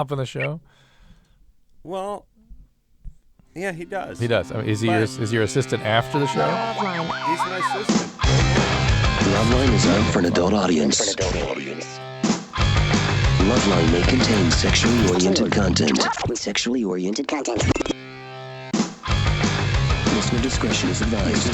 on the show? Well, yeah, he does. He does. I mean, is he your assistant after the show? He's my assistant. LoveLine is out for an adult audience. LoveLine may contain sexually oriented content. Listener discretion is advised.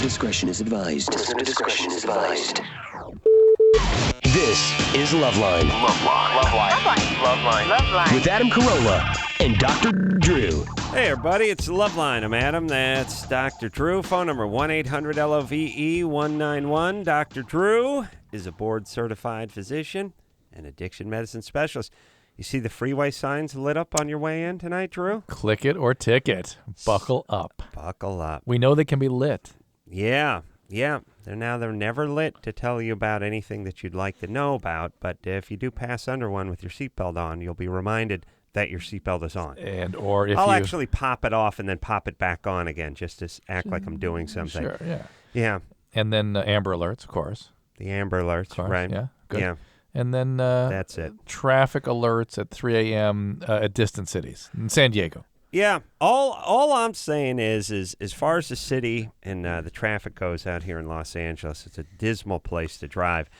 This is LoveLine. LoveLine. With Adam Carolla and Dr. Drew. Hey, everybody, it's LoveLine. I'm Adam. That's Dr. Drew. Phone number 1-800-LOVE-191. Dr. Drew is a board-certified physician and addiction medicine specialist. You see the freeway signs lit up on your way in tonight, Drew? Click it or ticket. Buckle up. Buckle up. We know they can be lit. Yeah. They're never lit to tell you about anything that you'd like to know about, but if you do pass under one with your seatbelt on, you'll be reminded that your seatbelt is on. I'll actually pop it off and then pop it back on again, just to act like I'm doing something. Sure, yeah. Yeah. And then Amber Alerts, of course. The Amber Alerts, Of course, right? Yeah, good. Yeah. And then That's it. Traffic alerts at 3 a.m. At distant cities in San Diego. Yeah. All I'm saying is as far as the city and the traffic goes out here in Los Angeles, it's a dismal place to drive.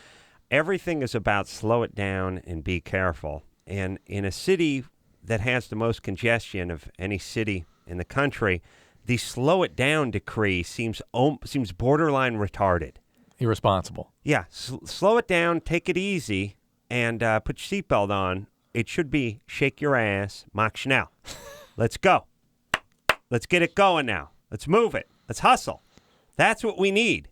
Everything is about slow it down and be careful. And in a city that has the most congestion of any city in the country, the slow it down decree seems borderline retarded. Irresponsible. Yeah, slow it down, take it easy, and put your seatbelt on. It should be shake your ass, mach schnell. Let's go. Let's get it going now. Let's move it. Let's hustle. That's what we need.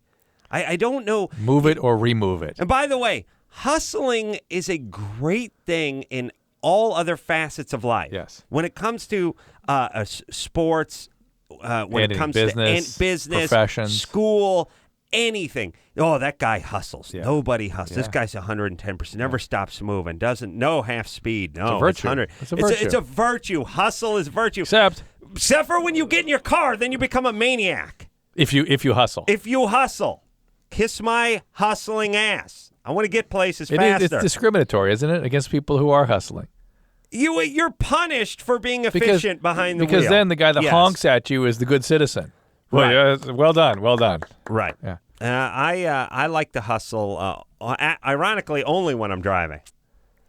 I don't know. Move it or remove it. And by the way, hustling is a great thing in all other facets of life. Yes. When it comes to sports, when it comes business, to business, professions, school, anything. Oh, that guy hustles. Yeah. Nobody hustles. Yeah. This guy's 110%. Never stops moving. Doesn't know half speed. No, it's a virtue. It's a virtue. Hustle is virtue. Except for when you get in your car, then you become a maniac. if you hustle. If you hustle, kiss my hustling ass. I want to get places faster. It's discriminatory, isn't it, against people who are hustling? You're punished for being efficient behind the wheel. Because then the guy that Yes. honks at you is the good citizen. Right. Well done. Right. Yeah. I like to hustle, ironically, only when I'm driving.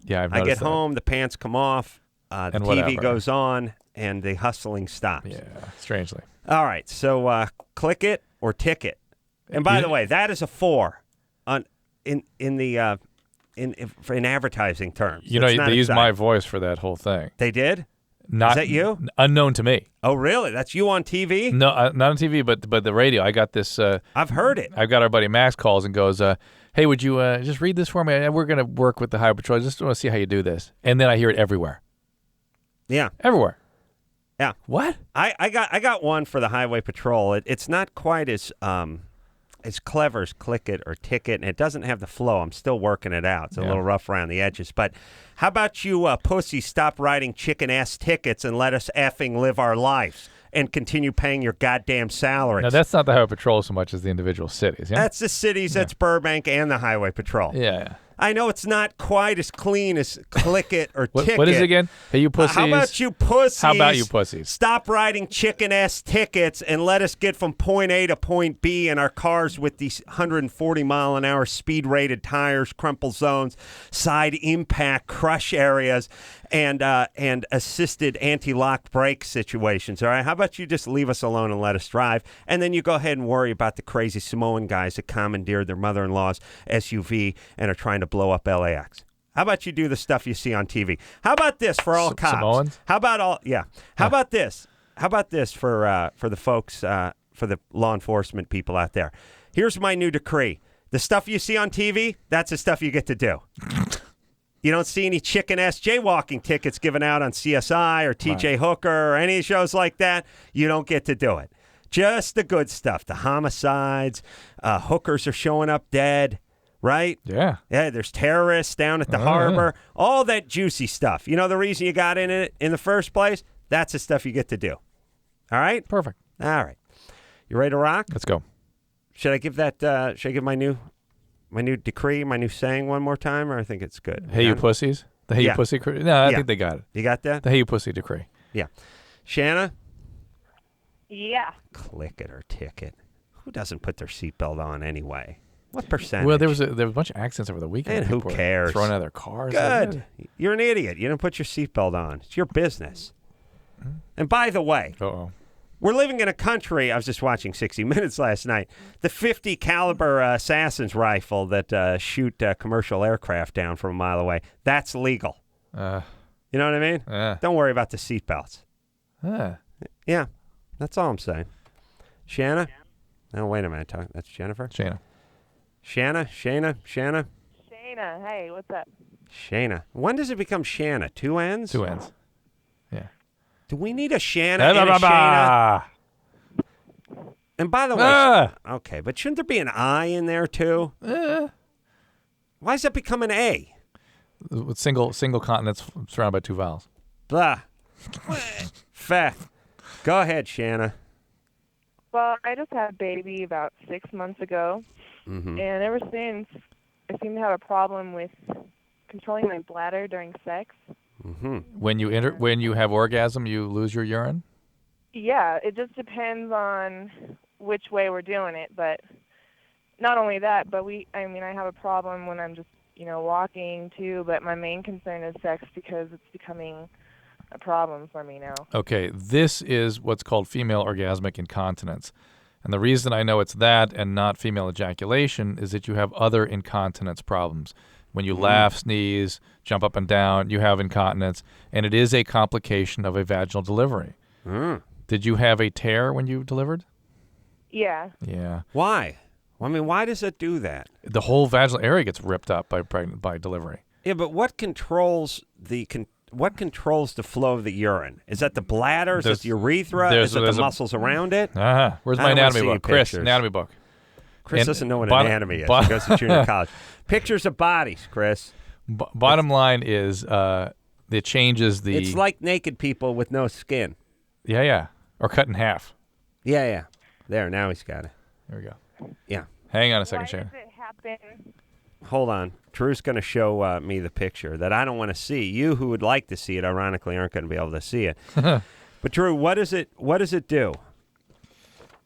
Yeah, I've I noticed get that. home, the pants come off, the And TV whatever. goes on, and the hustling stops. Yeah, strangely. All right, so click it or ticket. And by the way, that is a 4 in advertising terms. You know, It's not they used exact. my voice for that whole thing. They did? Not Is that you? Unknown to me. Oh, really? That's you on TV? No, not on TV, but the radio. I got this. I've heard it. I've got our buddy Max calls and goes, "Hey, would you just read this for me? We're going to work with the Highway Patrol. I just want to see how you do this." And then I hear it everywhere. Yeah. Everywhere. Yeah. What? I got one for the Highway Patrol. It's not quite as clever as click it or ticket, and it doesn't have the flow. I'm still working it out. It's a little rough around the edges. But how about you pussies stop writing chicken-ass tickets and let us effing live our lives and continue paying your goddamn salaries? Now, that's not the Highway Patrol so much as the individual cities. Yeah? That's the cities. That's Burbank and the Highway Patrol. Yeah. I know it's not quite as clean as click it or ticket. What is it again? Hey, you pussies. How about you pussies? How about you pussies? Stop writing chicken-ass tickets and let us get from point A to point B in our cars with these 140-mile-an-hour speed-rated tires, crumple zones, side impact, crush areas, and assisted anti-lock brake situations, all right? How about you just leave us alone and let us drive, and then you go ahead and worry about the crazy Samoan guys that commandeered their mother-in-law's SUV and are trying to blow up LAX. How about you do the stuff you see on TV? How about this for all cops? Samoans? How about all? Yeah. How about this? How about this for the folks, for the law enforcement people out there? Here's my new decree: the stuff you see on TV, that's the stuff you get to do. You don't see any chicken-ass jaywalking tickets given out on CSI or TJ Hooker or any shows like that. You don't get to do it. Just the good stuff. The homicides, hookers are showing up dead. Right? Yeah. Yeah, there's terrorists down at the harbor. All that juicy stuff. You know the reason you got in it in the first place? That's the stuff you get to do. All right? Perfect. All right. You ready to rock? Let's go. Should I give my new decree, my new saying one more time, or I think it's good? Hey, you pussies. The Hey You Yeah. Pussy Decree? No, I Yeah. think they got it. You got that? The Hey You Pussy Decree. Yeah. Shanna? Yeah. Click it or ticket. Who doesn't put their seatbelt on anyway? What percentage? Well, there was a bunch of accidents over the weekend. And who People were cares? Throwing out of their cars. Good. You're an idiot. You didn't put your seatbelt on. It's your business. And by the way, Uh-oh. we're living in a country. I was just watching 60 Minutes last night. The 50 caliber assassin's rifle that shoot commercial aircraft down from a mile away. That's legal. You know what I mean? Don't worry about the seatbelts. Yeah, that's all I'm saying. Shanna? No, wait a minute. That's Jennifer? Shayna. Shayna? Shayna, hey, what's up? Shayna. When does it become Shanna? 2 N's? 2 N's. Yeah. Do we need a Shanna and a Shayna? And by the way, okay, but shouldn't there be an I in there too? Why does that become an A? With single continents surrounded by 2 vowels. Blah. Fact. Go ahead, Shanna. Well, I just had a baby about 6 months ago, Mm-hmm. and ever since, I seem to have a problem with controlling my bladder during sex. Mm-hmm. When you have orgasm, you lose your urine? Yeah, it just depends on which way we're doing it, but not only that, but I have a problem when I'm just, walking too, but my main concern is sex because it's becoming a problem for me now. Okay, this is what's called female orgasmic incontinence. And the reason I know it's that and not female ejaculation is that you have other incontinence problems. When you laugh, sneeze, jump up and down, you have incontinence, and it is a complication of a vaginal delivery. Did you have a tear when you delivered? Yeah. Yeah. Why? Why does it do that? The whole vaginal area gets ripped up by delivery. Yeah, but what controls the flow of the urine? Is that the bladder? Is it the urethra? Is it the muscles around it? Where's my anatomy book? Chris, anatomy book. Chris doesn't know what anatomy is. He goes to junior college. Pictures of bodies, Chris. Bottom line is it changes the... It's like naked people with no skin. Yeah. Or cut in half. Yeah. There, now he's got it. There we go. Yeah. Hang on a second, Why Shane. does it happen? Hold on. Drew's going to show me the picture that I don't want to see. You who would like to see it, ironically, aren't going to be able to see it. But Drew, what does it do?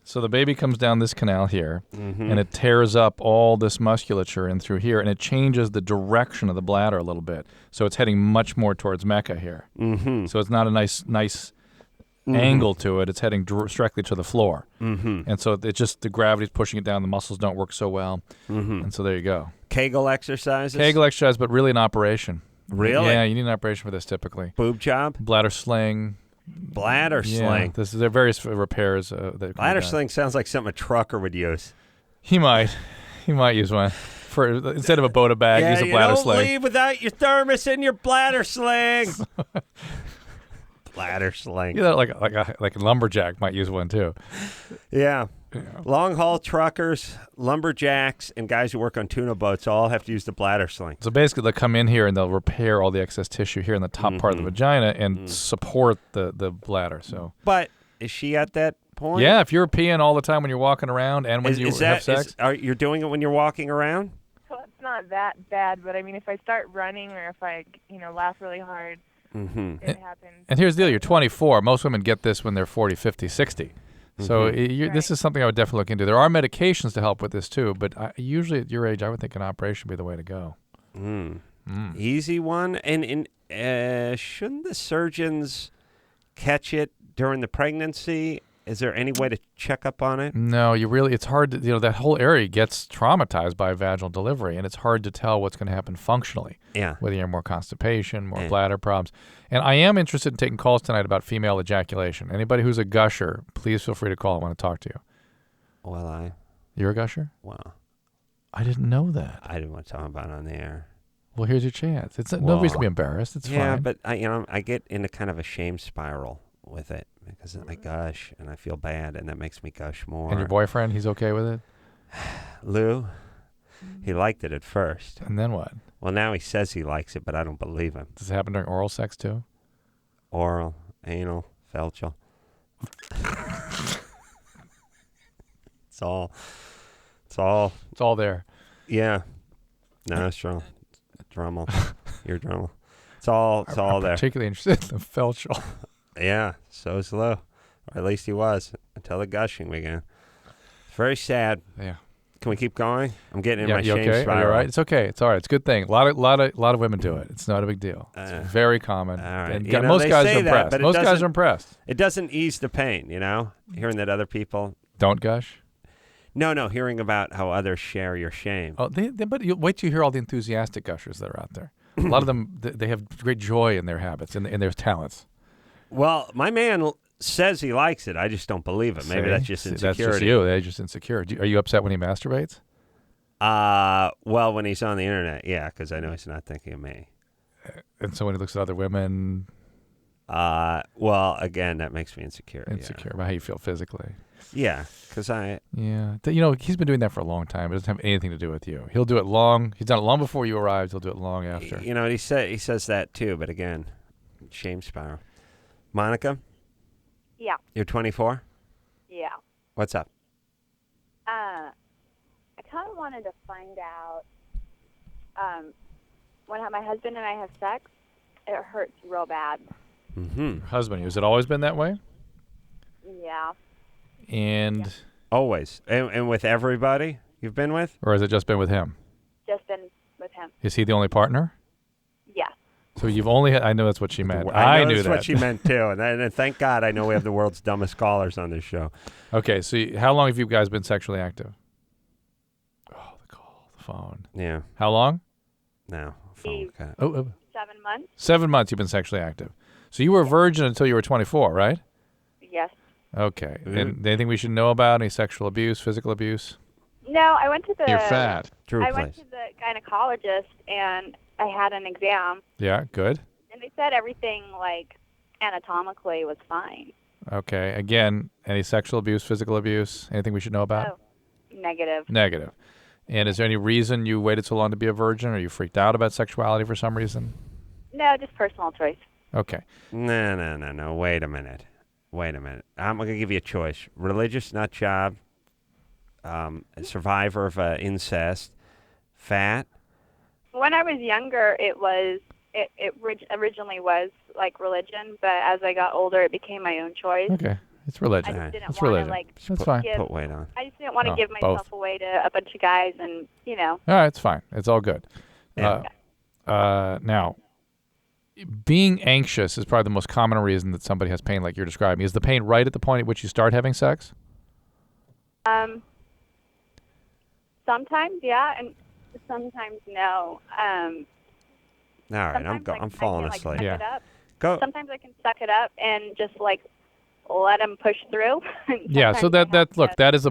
So the baby comes down this canal here, and it tears up all this musculature in through here, and it changes the direction of the bladder a little bit. So it's heading much more towards Mecca here. So it's not a nice angle to it. It's heading directly to the floor. And so it just, the gravity's pushing it down. The muscles don't work so well. And so there you go. Kegel exercises? Kegel exercise, but really an operation. Really? Yeah, you need an operation for this typically. Boob job? Bladder sling. Bladder sling. There are various repairs. That bladder sling sounds like something a trucker would use. He might use one. Instead of a Boda bag, use a bladder sling. You don't leave without your thermos in your bladder sling. Bladder sling. Yeah, like a lumberjack might use one too. Yeah. Long haul truckers, lumberjacks, and guys who work on tuna boats all have to use the bladder sling. So basically, they'll come in here and they'll repair all the excess tissue here in the top part of the vagina and support the bladder. So. But is she at that point? Yeah, if you're peeing all the time when you're walking around and when you have sex. Are you doing it when you're walking around? Well, it's not that bad, but if I start running or if I, laugh really hard, it happens. And here's the deal. You're 24. Most women get this when they're 40, 50, 60. So this is something I would definitely look into. There are medications to help with this too, but usually at your age, I would think an operation would be the way to go. Easy one. And shouldn't the surgeons catch it during the pregnancy? Is there any way to check up on it? No, it's hard to, that whole area gets traumatized by vaginal delivery, and it's hard to tell what's going to happen functionally. Yeah. Whether you have more constipation, more bladder problems. And I am interested in taking calls tonight about female ejaculation. Anybody who's a gusher, please feel free to call. I want to talk to you. Well, You're a gusher? Well, I didn't know that. I didn't want to talk about it on the air. Well, here's your chance. No reason to be embarrassed. It's fine. Yeah, but I get into kind of a shame spiral with it because I gush and I feel bad, and that makes me gush more. And your boyfriend, he's okay with it? Lou, he liked it at first. And then what? Well, now he says he likes it, but I don't believe him. Does it happen during oral sex too? Oral, anal, felchal. It's all there. Yeah. Nostril, Drummel, ear Drummel. It's all I'm there. particularly interested in the Felchel. Yeah, so is Lou. Or at least he was until the gushing began. It's very sad. Yeah. Can we keep going? I'm getting in Yeah, my you shame okay? spiral. Are you all right? It's okay. It's all right. It's a good thing. A lot of women do it. It's not a big deal. It's very common. All right. And You know, most they guys say are that, impressed. but it Most guys doesn't- are impressed. It doesn't ease the pain, hearing that other people. Don't gush. No, hearing about how others share your shame. Oh, but you wait till you hear all the enthusiastic gushers that are out there. A lot of them, they have great joy in their habits and in their talents. Well, my man says he likes it. I just don't believe it. Maybe See? that's just See, insecurity. That's just you. They're just insecure. Are you upset when he masturbates? Well, when he's on the internet, yeah, because I know he's not thinking of me. And so when he looks at other women, Well, again, that makes me insecure. insecure about how you feel physically. Yeah, because I. Yeah. He's been doing that for a long time. It doesn't have anything to do with you. He'll do it long. He's done it long before you arrived. He'll do it long after. He says that too, but again, shame spiral. Monica, Yeah. you're 24. Yeah. What's up? I kind of wanted to find out when my husband and I have sex, it hurts real bad. Mm-hmm. Husband, has it always been that way? Yeah. And Always, and with everybody you've been with. or has it just been with him? Just been with him. Is he the only partner? Yeah. So you've only had, I know that's what she meant. I know knew that's that. what she meant too, and thank God I know we have the world's dumbest callers on this show. Okay, so how long have you guys been sexually active? Oh, the phone. Yeah. How long? No. Phone cut. Oh, 7 months? 7 months you've been sexually active. So you were a virgin until you were 24, right? Yes. Okay. And anything we should know about? Any sexual abuse, physical abuse? No, I went to the. Drew, I went please. to the gynecologist and I had an exam, Yeah, good. and they said everything anatomically was fine. Okay. Again, any sexual abuse, physical abuse, anything we should know about? Oh, negative. Negative. And is there any reason you waited so long to be a virgin? Are you freaked out about sexuality for some reason? No, just personal choice. Okay. No. Wait a minute. I'm going to give you a choice. Religious nut job, a survivor of incest, fat. When I was younger, it originally was like religion, but as I got older, it became my own choice. Okay. It's religion. I just didn't It's want religion. to like. That's fine. give- Put weight on. I just didn't want to Oh, give myself both. away to a bunch of guys, and All right, it's fine. It's all good. Yeah. Now, being anxious is probably the most common reason that somebody has pain like you're describing. Is the pain right at the point at which you start having sex? sometimes yeah, and sometimes no. All right, I'm falling I can, asleep. Suck Yeah. it up. Go. Sometimes I can suck it up and just let him push through. Yeah, so Sometimes I have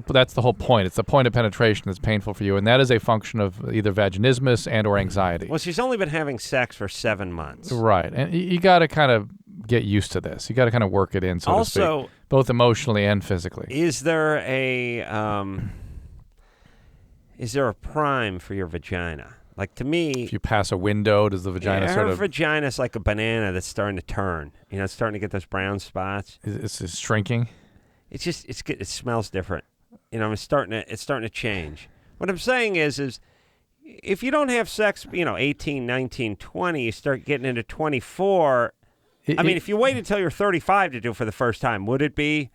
to- that's the whole point. It's the point of penetration that's painful for you, and that is a function of either vaginismus and or anxiety. Well, she's only been having sex for 7 months. Right, and you got to kind of get used to this. You got to kind of work it in, so to Also, speak, both emotionally and physically. is there a prime for your vagina? Like, to me, If you pass a window, does the vagina her sort of vagina's like a banana that's starting to turn. It's starting to get those brown spots. it's shrinking? It's just it smells different. It's starting to change. What I'm saying is if you don't have sex, 18, 19, 20, you start getting into 24. If you wait until you're 35 to do it for the first time, would it be?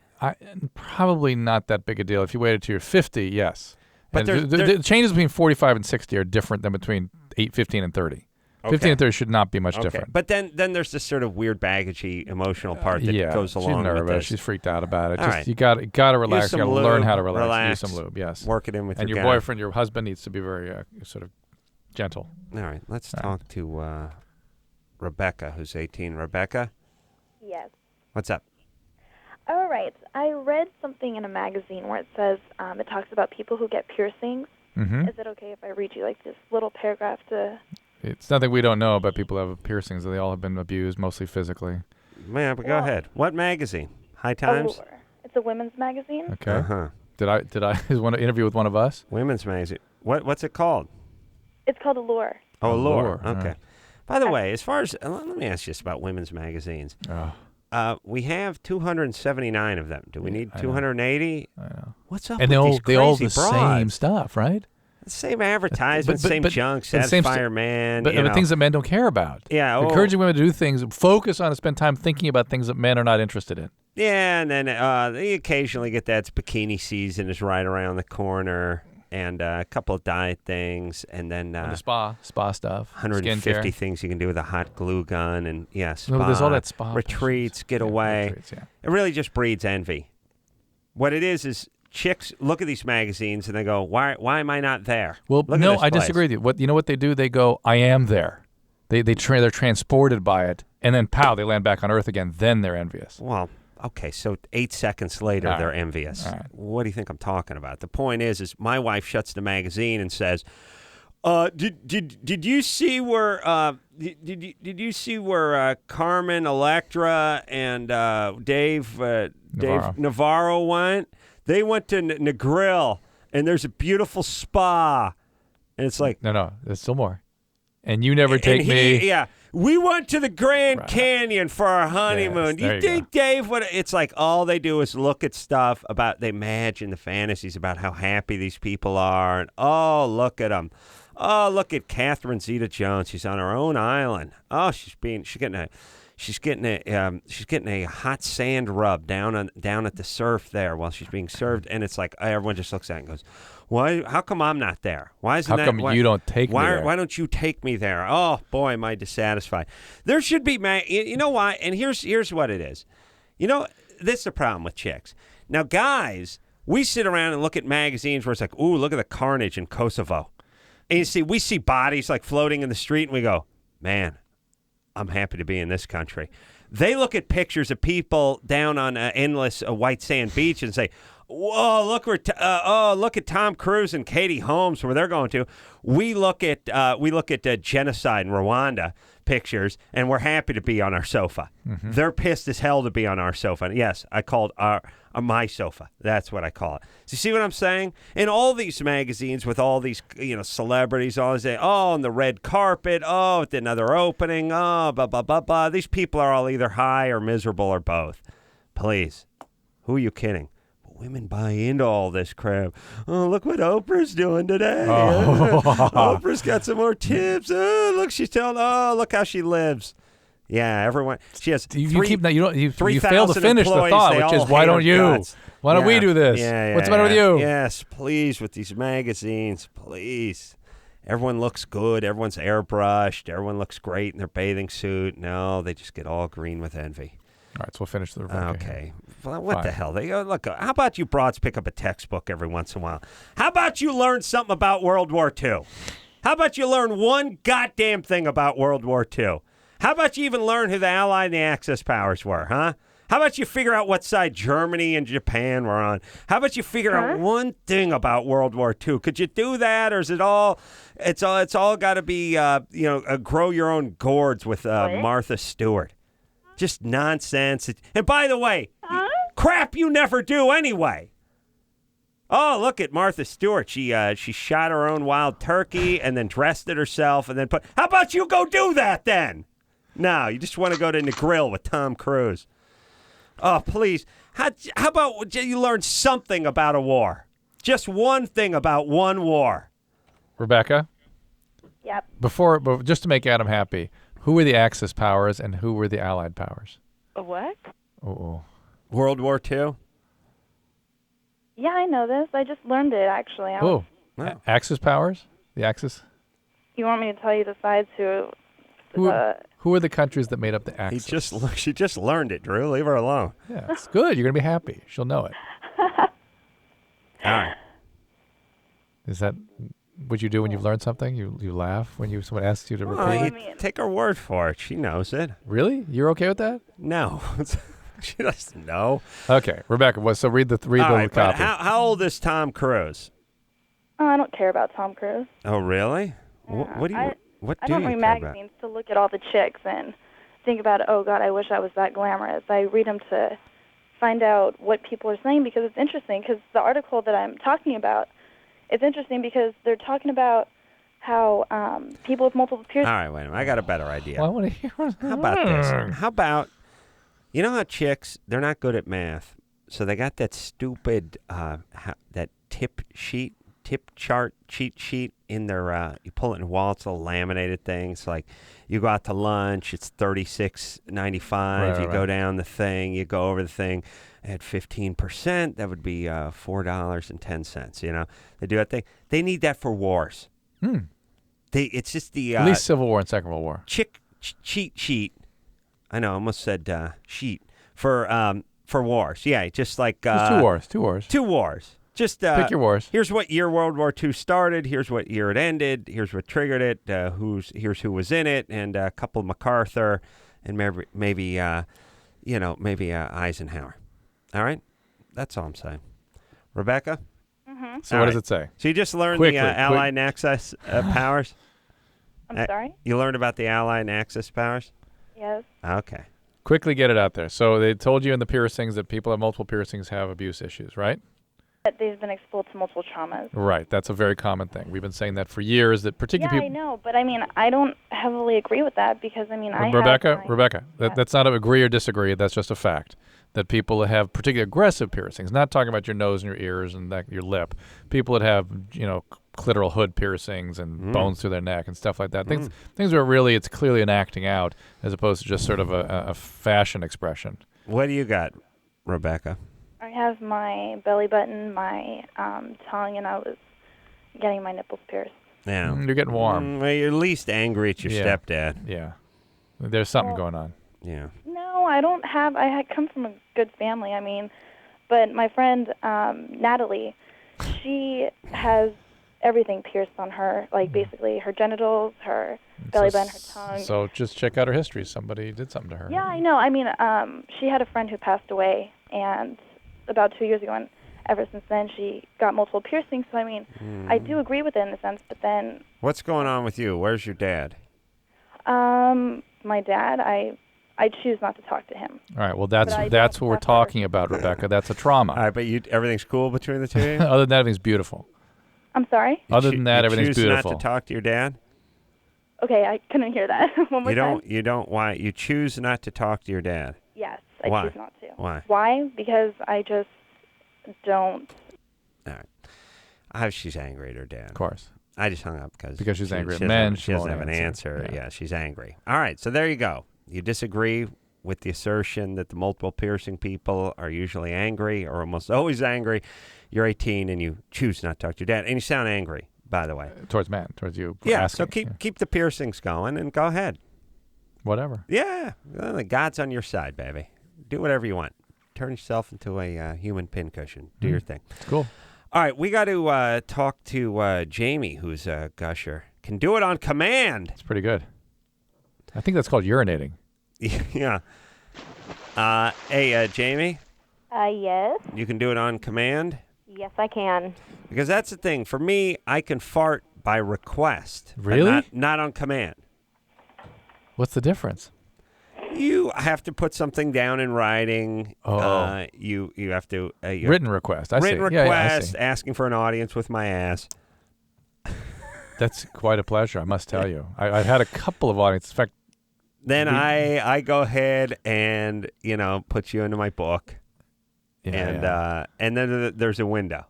Probably not that big a deal. If you waited till you're 50, yes. But And the changes between 45 and 60 are different than between 15 and 30. 15 and 30 should not be much different. But then there's this sort of weird baggagey emotional part that goes along she's nervous. with this. She's freaked out about it. All right. You got to relax. some You got to learn lube, how to relax. relax, Use some lube, yes. Work it in with and your guy. boyfriend, your husband needs to be very sort of gentle. All right, let's talk to Rebecca, who's 18. Rebecca, Yes. what's up? All right. I read something in a magazine where it says it talks about people who get piercings. Mm-hmm. Is it okay if I read you this little paragraph to? It's nothing we don't know about people who have piercings. They all have been abused, mostly physically. Man, but go ahead. What magazine? High Times? Allure. It's a women's magazine. Okay. Uh-huh. Did I want to interview with one of us? Women's magazine. What's it called? It's called Allure. Oh, Allure. Allure. Okay. Right. By the way, as far as let me ask you this about women's magazines. We have 279 of them. Do we need I know. 280? I know. What's up And with these they all crazy the broads? same stuff, right? Same advertisement, But- same but- junk, but same Satisfier Man. But, you know. things that men don't care about. Yeah, We're encouraging women to do things, focus on and spend time thinking about things that men are not interested in. Yeah, and then they occasionally get that bikini season is right around the corner, and a couple of diet things, and then The spa stuff, 150 skincare. things you can do with a hot glue gun, and spa, No, there's all that spa retreats, business. get Yeah, away. retreats, yeah. It really just breeds envy. What it is chicks look at these magazines and they go, "Why am I not there?" Well, Look at no, this I place. disagree with you. What you know what they do? They go, "I am there." They're transported by it, and then pow, they land back on Earth again. Then they're envious. Well, okay, so 8 seconds later, All they're right. envious. All right. What do you think I'm talking about? The point is my wife shuts the magazine and says, "Did you see where did you see where Carmen Electra and Dave Navarro went? They went to Negril, and there's a beautiful spa." And it's like, No, there's still more. And you never take me. Yeah. We went to the Grand Right. Canyon for our honeymoon. Yes, there you you think, Dave, it's like all they do is look at stuff they imagine the fantasies about how happy these people are. And, oh, look at them. Oh, look at Catherine Zeta-Jones. She's on her own island. Oh, she's getting a hot sand rub down at the surf there while she's being served. And it's like everyone just looks at it and goes, "Why? How come I'm not there? Why isn't How that? come you don't take me there? Why don't you take me there? Oh boy, am I dissatisfied. There should be, you know why? And here's what it is. You know, this is the problem with chicks. Now, guys, we sit around and look at magazines where it's like, ooh, look at the carnage in Kosovo, and we see bodies like floating in the street, and we go, man, I'm happy to be in this country. They look at pictures of people down on endless white sand beach and say, "Whoa, look where! Look at Tom Cruise and Katie Holmes where they're going to." We look at genocide in Rwanda pictures, and we're happy to be on our sofa. Mm-hmm. They're pissed as hell to be on our sofa. And yes, I called my sofa. That's what I call it. So you see what I'm saying? In all these magazines with all these celebrities, all they on the red carpet, at another opening, blah blah blah blah. These people are all either high or miserable or both. Please, who are you kidding? Women buy into all this crap. Oh, look what Oprah's doing today. Oprah's got some more tips. Oh, look, she's telling. Oh, look how she lives. Yeah, everyone. She has. You three- keep that. You 3,000 fail to finish the employees, thought, they which is all why hate don't her you? guts. Why don't we do this? What's the matter with you? Yes, please, with these magazines, please. Everyone looks good. Everyone's airbrushed. Everyone looks great in their bathing suit. No, they just get all green with envy. All right, so we'll finish the review. Okay. Well, what the Fine. hell? They go, look, how about you broads pick up a textbook every once in a while? How about you learn something about World War II? How about you learn one goddamn thing about World War II? How about you even learn who the Allied and the Axis powers were, huh? How about you figure out what side Germany and Japan were on? How about you figure out one thing about World War II? Could you do that, or is it all? It's all got to be, grow your own gourds with Martha Stewart. Just nonsense. And by the way, crap you never do anyway. Oh, look at Martha Stewart. She shot her own wild turkey and then dressed it herself and then put. How about you go do that then? No, you just want to go to the grill with Tom Cruise. Oh, please. How about you learn something about a war? Just one thing about one war. Rebecca, Yep. but just to make Adam happy, who were the Axis powers and who were the Allied powers? What? Oh. World War II? Yeah, I know this. I just learned it, actually. Oh. Wow. Axis powers? The Axis? You want me to tell you the sides who... Who are the countries that made up the Axis? She just learned it, Drew. Leave her alone. Yeah, it's good. You're going to be happy. She'll know it. All right. Is that what you do when you've learned something? You laugh when someone asks you to repeat Well, it? you take her word for it. She knows it. Really? You're okay with that? No. She doesn't know. Okay, Rebecca. So read the All right, but copy. how old is Tom Cruise? Oh, I don't care about Tom Cruise. Oh, really? Yeah, What do you I don't read magazines to look at all the chicks and think about, oh, God, I wish I was that glamorous. I read them to find out what people are saying because it's interesting. Because the article that I'm talking about, it's interesting because they're talking about how people with multiple piercings... All right, wait a minute. I got a better idea. Well, I want to hear. How about this? How about, you know how chicks, they're not good at math, so they got that stupid, that tip sheet tip chart cheat sheet in their. You pull it in Wall. It's a laminated thing. It's like you go out to lunch. It's $36.95. You go down the thing. You go over the thing. At 15%, that would be $4.10. You know, they do that thing. They need that for wars. It's just the at least Civil War and Second World War. Cheat sheet. I know, I almost said sheet for wars. Yeah, just like Just two wars. Two wars. Just pick your wars. Here's what year World War II started. Here's what year it ended. Here's what triggered it. Here's who was in it, and a couple of MacArthur, and maybe Eisenhower. All right, that's all I'm saying. Rebecca. Mm-hmm. So what does it say? So you just learned Quickly, the Allied and Axis powers. I'm sorry? You learned about the Allied and Axis powers. Yes. Okay. Quickly get it out there. So they told you in the piercings that people have multiple piercings have abuse issues, right? That they've been exposed to multiple traumas. Right. That's a very common thing. We've been saying that for years. That particularly Yeah, I know, but I mean, I don't heavily agree with that because I mean, Rebecca, Yeah. that's not agree or disagree. That's just a fact. That people have particularly aggressive piercings, not talking about your nose and your ears and your lip. People that have, clitoral hood piercings and bones through their neck and stuff like that. Things where really it's clearly an acting out as opposed to just sort of a fashion expression. What do you got, Rebecca? I have my belly button, my tongue, and I was getting my nipples pierced. Yeah. You're getting warm. Well, you're at least angry at your Yeah. stepdad. Yeah. There's something going on. Yeah. No, I don't have. I had come from a good family. I mean, but my friend Natalie, she has everything pierced on her, like basically her genitals, her belly button, her tongue. So just check out her history. Somebody did something to her. Yeah, I know. I mean, she had a friend who passed away, and about 2 years ago, and ever since then, she got multiple piercings. So I mean, I do agree with it in a sense. But then, What's going on with you? Where's your dad? my dad, I choose not to talk to him. All right. Well, But that's I that's don't what we're suffer. talking about, Rebecca. That's a trauma. All right, but everything's cool between the two of you? Other than that, everything's beautiful. I'm sorry. Other than that, you everything's choose beautiful. not to talk to your dad? Okay, I couldn't hear that. One more time. You don't. Why? You choose not to talk to your dad? Yes, I Why? choose not to. Why? Why? Because I just don't. All right. I hope she's angry at her dad. Of course. I just hung up because She's angry at she doesn't men. have- She She doesn't won't have an answer. answer. Yeah. Yeah, she's angry. All right, so there you go. You disagree with the assertion that the multiple piercing people are usually angry or almost always angry. You're 18 and you choose not to talk to your dad, and you sound angry, by the way. Towards you. Yeah, asking. so keep the piercings going and go ahead. Whatever. Yeah, well, God's on your side, baby. Do whatever you want. Turn yourself into a human pincushion. Do your thing. Cool. All right, we got to talk to Jamie, who's a gusher. Can do it on command. It's pretty good. I think that's called urinating. Yeah. Hey, Jamie, Yes. you can do it on command? Yes, I can. Because that's the thing. For me, I can fart by request. but Really? Not on command. What's the difference? You have to put something down in writing. Oh. You have to... Written request. I see. Written Yeah, request, I see. asking for an audience with my ass. That's quite a pleasure, I must tell you. I've had a couple of audiences. In fact, Then I go ahead and, put you into my book. yeah. And then there's a window.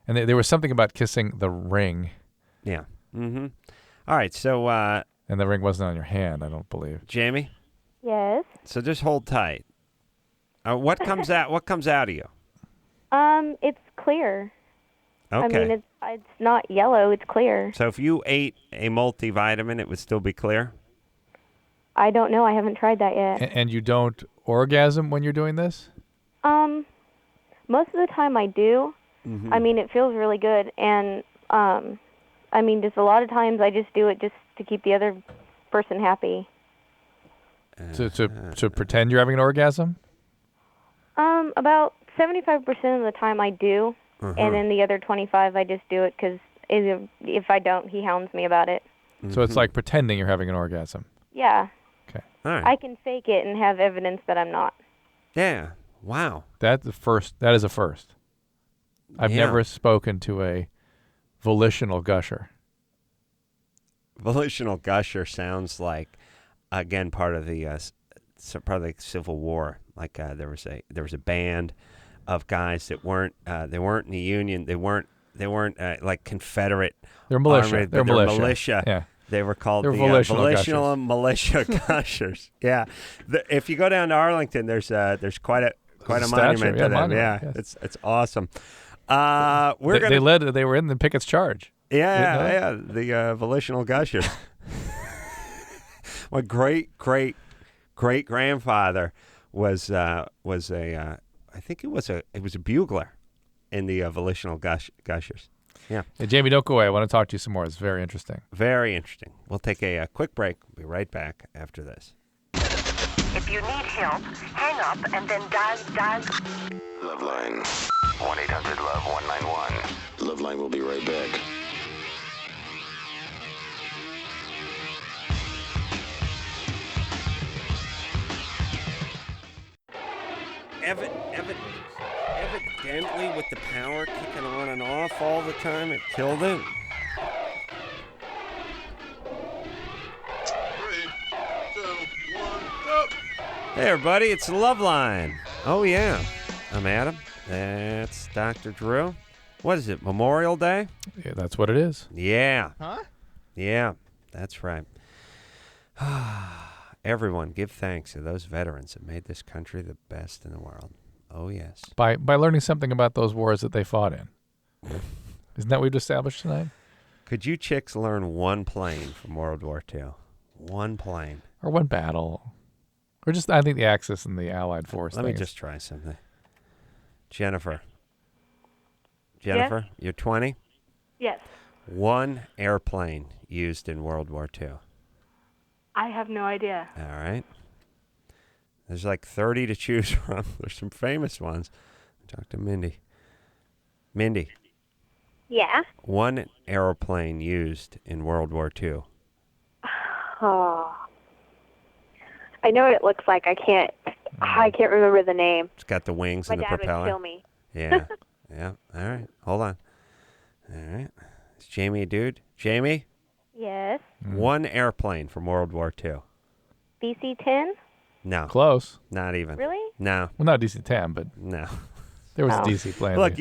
And there was something about kissing the ring, Yeah. Mm-hmm. All right, so, and the ring wasn't on your hand, I don't believe. Jamie, Yes. so just hold tight. What comes out? What comes out of you? It's clear. Okay. I mean, it's not yellow. It's clear. So if you ate a multivitamin, it would still be clear? I don't know. I haven't tried that yet. And you don't orgasm when you're doing this? Most of the time I do. Mm-hmm. I mean, it feels really good, and I mean, just a lot of times I just do it just to keep the other person happy. To pretend you're having an orgasm? About 75% of the time I do, Uh-huh. and then the other 25 I just do it because if I don't, he hounds me about it. So it's like pretending you're having an orgasm. Yeah, Okay. All right. I can fake it and have evidence that I'm not. Yeah. Wow. That is a first. I've Yeah. never spoken to a volitional gusher. Volitional gusher sounds like, again, part of the Civil War. Like there was a band of guys that weren't in the Union. They weren't like Confederate. They're militia. Army, They're militia. Yeah. They were called They're the volitional militia gushers. Yeah. If you go down to Arlington, there's quite a statue, monument to them. monument, Yeah, yes. it's awesome. They were in the Pickett's charge. Yeah, the volitional gushers. My great grandfather was a I think it was a bugler in the volitional gushers. Yeah. Hey, Jamie, don't go away. I want to talk to you some more. It's very interesting. Very interesting. We'll take a quick break. We'll be right back after this. If you need help, hang up and then dial. LoveLine. 1-800-LOVE-191. LoveLine will be right back. Evidently, with the power kicking on and off all the time, it killed it. 3, 2, 1, go! Hey, everybody, it's the LoveLine. Oh, yeah. I'm Adam. That's Dr. Drew. What is it, Memorial Day? Yeah, that's what it is. Yeah. Huh? Yeah, that's right. Everyone, give thanks to those veterans that made this country the best in the world. Oh, yes. By learning something about those wars that they fought in. Isn't that what we've established tonight? Could you chicks learn one plane from World War II? One plane. Or one battle. Or just, I think, the Axis and the Allied force. Let me just try something. Jennifer, you're 20? Yes. One airplane used in World War II. I have no idea. All right. There's like 30 to choose from. There's some famous ones. Talk to Mindy. Mindy, Yeah. one airplane used in World War II. Oh. I know what it looks like. I can't remember the name. It's got the wings My and the dad propeller. would kill me. Yeah. Yeah. All right. Hold on. All right. Is Jamie a dude? Jamie? Yes. One airplane from World War II. DC-10? No. Close. Not even. Really? No. Well, not DC-10, but No. there was a DC plane. Look,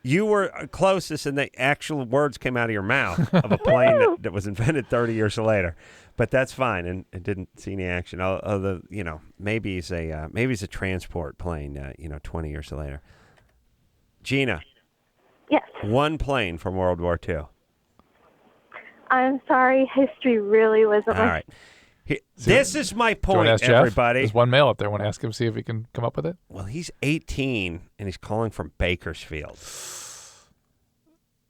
you were closest, and the actual words came out of your mouth of a plane that was invented 30 years later. But that's fine, and it didn't see any action. Although, maybe it's a transport plane. 20 years later. Gina. Yes. One plane from World War II. I'm sorry. History really wasn't All right. This is my point, ask everybody. Jeff? There's one male up there. Want to ask him, see if he can come up with it? Well, he's 18, and he's calling from Bakersfield.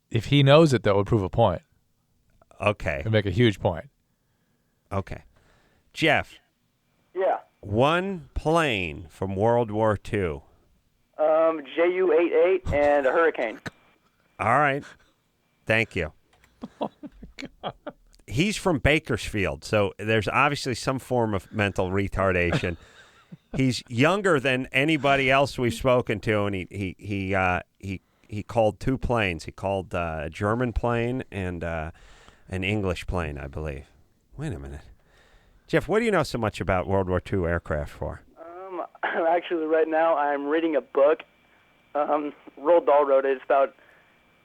If he knows it, that would prove a point. Okay. It'd make a huge point. Okay. Jeff. Yeah. One plane from World War II. Ju-88 and a Hurricane. All right. Thank you. Oh, my God. He's from Bakersfield, so there's obviously some form of mental retardation. He's younger than anybody else we've spoken to, and he called two planes. He called a German plane and an English plane, I believe. Wait a minute. Jeff, what do you know so much about World War II aircraft for? Actually, right now I'm reading a book. Roald Dahl wrote it. It's about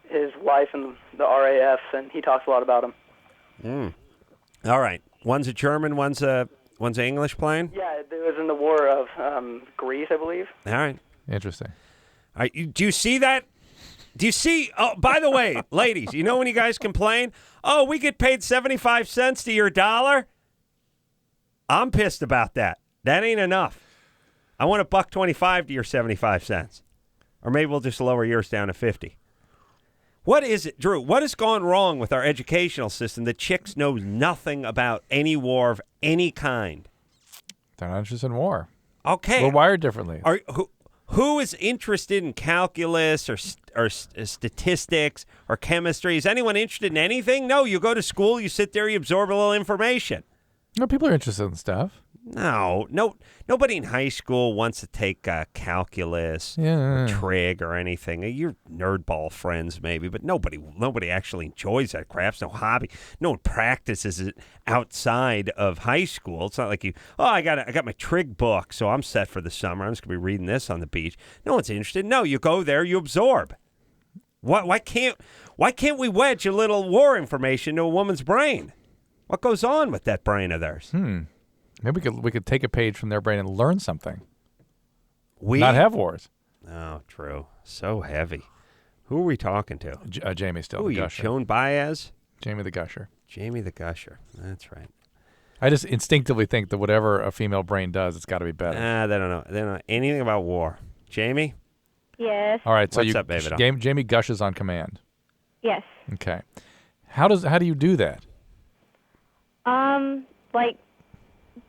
his life in the RAF, and he talks a lot about them. All right. One's a German, one's a English plane? Yeah, it was in the war of Greece, I believe. All right. Interesting. All right. Do you see that? Do you see? Oh, by the way, ladies, you know when you guys complain? Oh, we get paid 75 cents to your dollar? I'm pissed about that. That ain't enough. I want $1.25 to your 75 cents. Or maybe we'll just lower yours down to 50. What is it, Drew? What has gone wrong with our educational system that chicks know nothing about any war of any kind? They're not interested in war. Okay. We're wired differently. Who is interested in calculus or statistics or chemistry? Is anyone interested in anything? No, you go to school, you sit there, you absorb a little information. No, people are interested in stuff. No, nobody in high school wants to take calculus or trig or anything. Your nerdball friends maybe, but nobody actually enjoys that crap. It's no hobby. No one practices it outside of high school. It's not like I got my trig book, so I'm set for the summer. I'm just gonna be reading this on the beach. No one's interested. No, you go there, you absorb. Why can't we wedge a little war information to a woman's brain? What goes on with that brain of theirs? Maybe we could take a page from their brain and learn something. We not have wars. Oh, true. So heavy. Who are we talking to? Jamie still. Who are the you, gusher. Joan Baez? Jamie the gusher. Jamie the gusher. That's right. I just instinctively think that whatever a female brain does, it's got to be better. They don't know. They don't know anything about war. Jamie? Yes. All right. So What's up, baby doll? Jamie gushes on command. Yes. Okay. How do you do that? Like,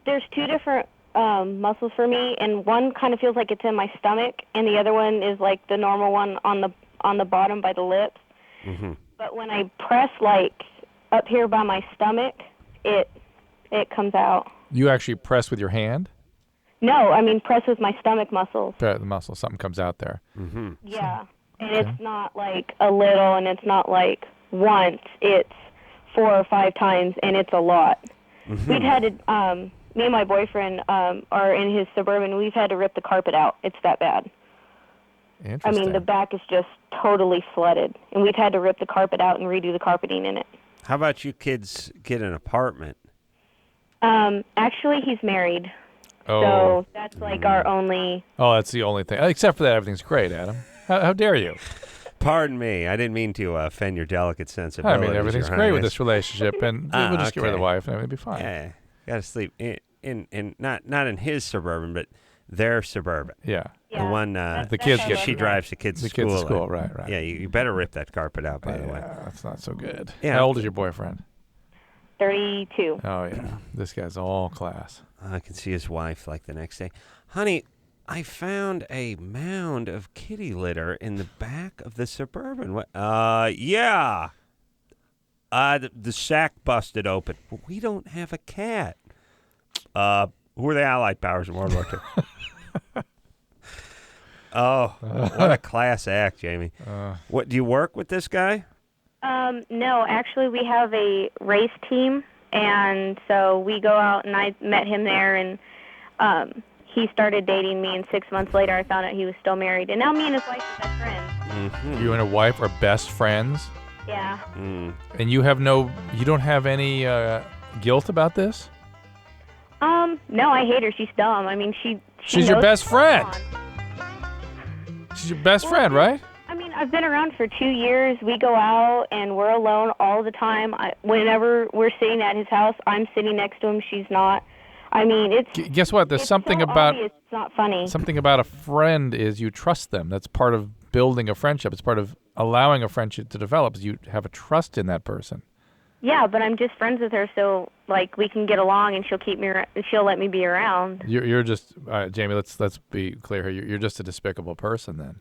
there's two different muscles for me, and one kind of feels like it's in my stomach, and the other one is like the normal one on the bottom by the lips. Mm-hmm. But when I press like up here by my stomach, it comes out. You actually press with your hand? No, I mean press with my stomach muscles. The muscle, something comes out there. Mm-hmm. Yeah, and it's not like a little, and it's not like once. It's 4 or 5 times, and it's a lot. Mm-hmm. We've had to, me and my boyfriend are in his Suburban. We've had to rip the carpet out. It's that bad. I Interesting. mean, the back is just totally flooded, and we've had to rip the carpet out and redo the carpeting in it. How about you kids get an apartment? Actually, he's married. Oh. So that's like our only... Oh, that's the only thing. Except for that, everything's great, Adam. How dare you? Pardon me. I didn't mean to offend your delicate sensibilities. I mean, everything's Your great with Highness. this relationship, and we'll just get rid of the wife, and everything will be fine. Yeah, got to sleep in not in his Suburban, but their Suburban. Yeah. The one the kids get she drives the kids to school. Kids to school, right. Yeah, you better rip that carpet out, by the way. That's not so good. Yeah. How old is your boyfriend? 32. Oh, yeah. This guy's all class. I can see his wife like the next day. Honey, I found a mound of kitty litter in the back of the Suburban. What? Yeah. The sack busted open. But we don't have a cat. Who were the Allied powers in World War II? Oh, what a class act, Jamie. What, do you work with this guy? No, actually, we have a race team, and so we go out, and I met him there, and he started dating me, and 6 months later, I found out he was still married, and now me and his wife are best friends. Mm-hmm. You and a wife are best friends? Yeah. And you don't have any guilt about this? No, I hate her. She's dumb. I mean, she's your knows best what's going friend. on. She's your best friend, right? I mean, I've been around for 2 years. We go out, and we're alone all the time. Whenever we're sitting at his house, I'm sitting next to him. She's not. I mean, it's... Guess what? There's it's something so about... obvious it's not funny. Something about a friend is you trust them. That's part of building a friendship. It's part of allowing a friendship to develop. Is you have a trust in that person. Yeah, but I'm just friends with her, so like we can get along, and she'll let me be around. You're just Jamie. Let's be clear here. You're just a despicable person then.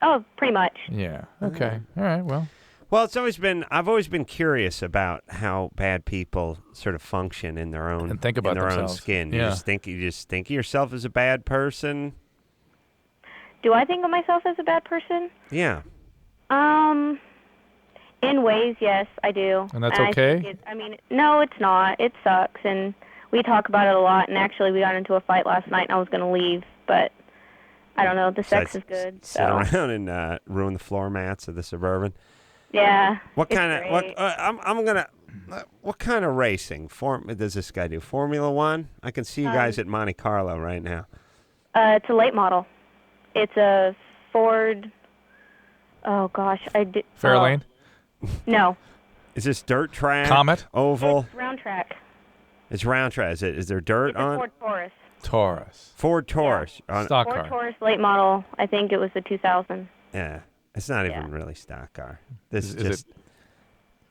Oh, pretty much. Yeah. Okay. All right. Well, I've always been curious about how bad people sort of function in their own and think about in their themselves. own skin. Yeah. You just think of yourself as a bad person. Do I think of myself as a bad person? Yeah. In ways, yes, I do. And that's I okay? think no, it's not. It sucks, and we talk about it a lot. And actually, we got into a fight last night, and I was going to leave, but I don't know. The sex is good. Sit around and ruin the floor mats of the Suburban. Yeah. What kind of what kind of racing does this guy do? Formula One? I can see you guys at Monte Carlo right now. It's a late model. It's a Ford. Oh gosh, I did. Fairlane? No. Is this dirt track? Comet? Oval? It's round track. It's round track. Is there dirt It's on? a Ford Taurus. Taurus. Ford Taurus. Yeah. Stock Ford car. Taurus late model. I think it was the 2000. Yeah. It's not even really stock car. This is just.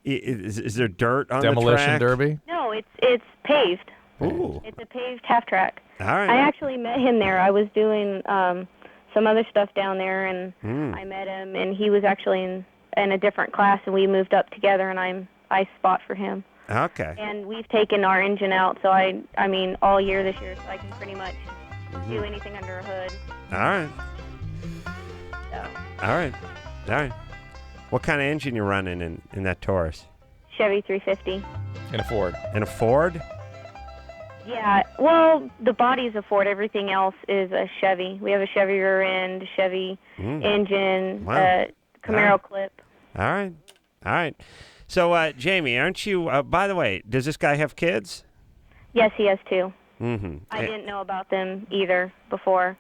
Is there dirt on the track? Demolition derby? No, it's paved. Ooh. It's a paved half track. All right. I actually met him there. I was doing some other stuff down there, and I met him, and he was actually in a different class, and we moved up together, and I spot for him. Okay. And we've taken our engine out, so I mean, all year this year, so I can pretty much do anything under a hood. All right. So. All right. What kind of engine you running in that Taurus? Chevy 350. In a Ford. In a Ford? Yeah, well, the body's a Ford. Everything else is a Chevy. We have a Chevy rear end, Chevy engine, Wow. Camaro clip. All right. So, Jamie, aren't you? By the way, does this guy have kids? Yes, he has 2. Mm-hmm. I didn't know about them either before.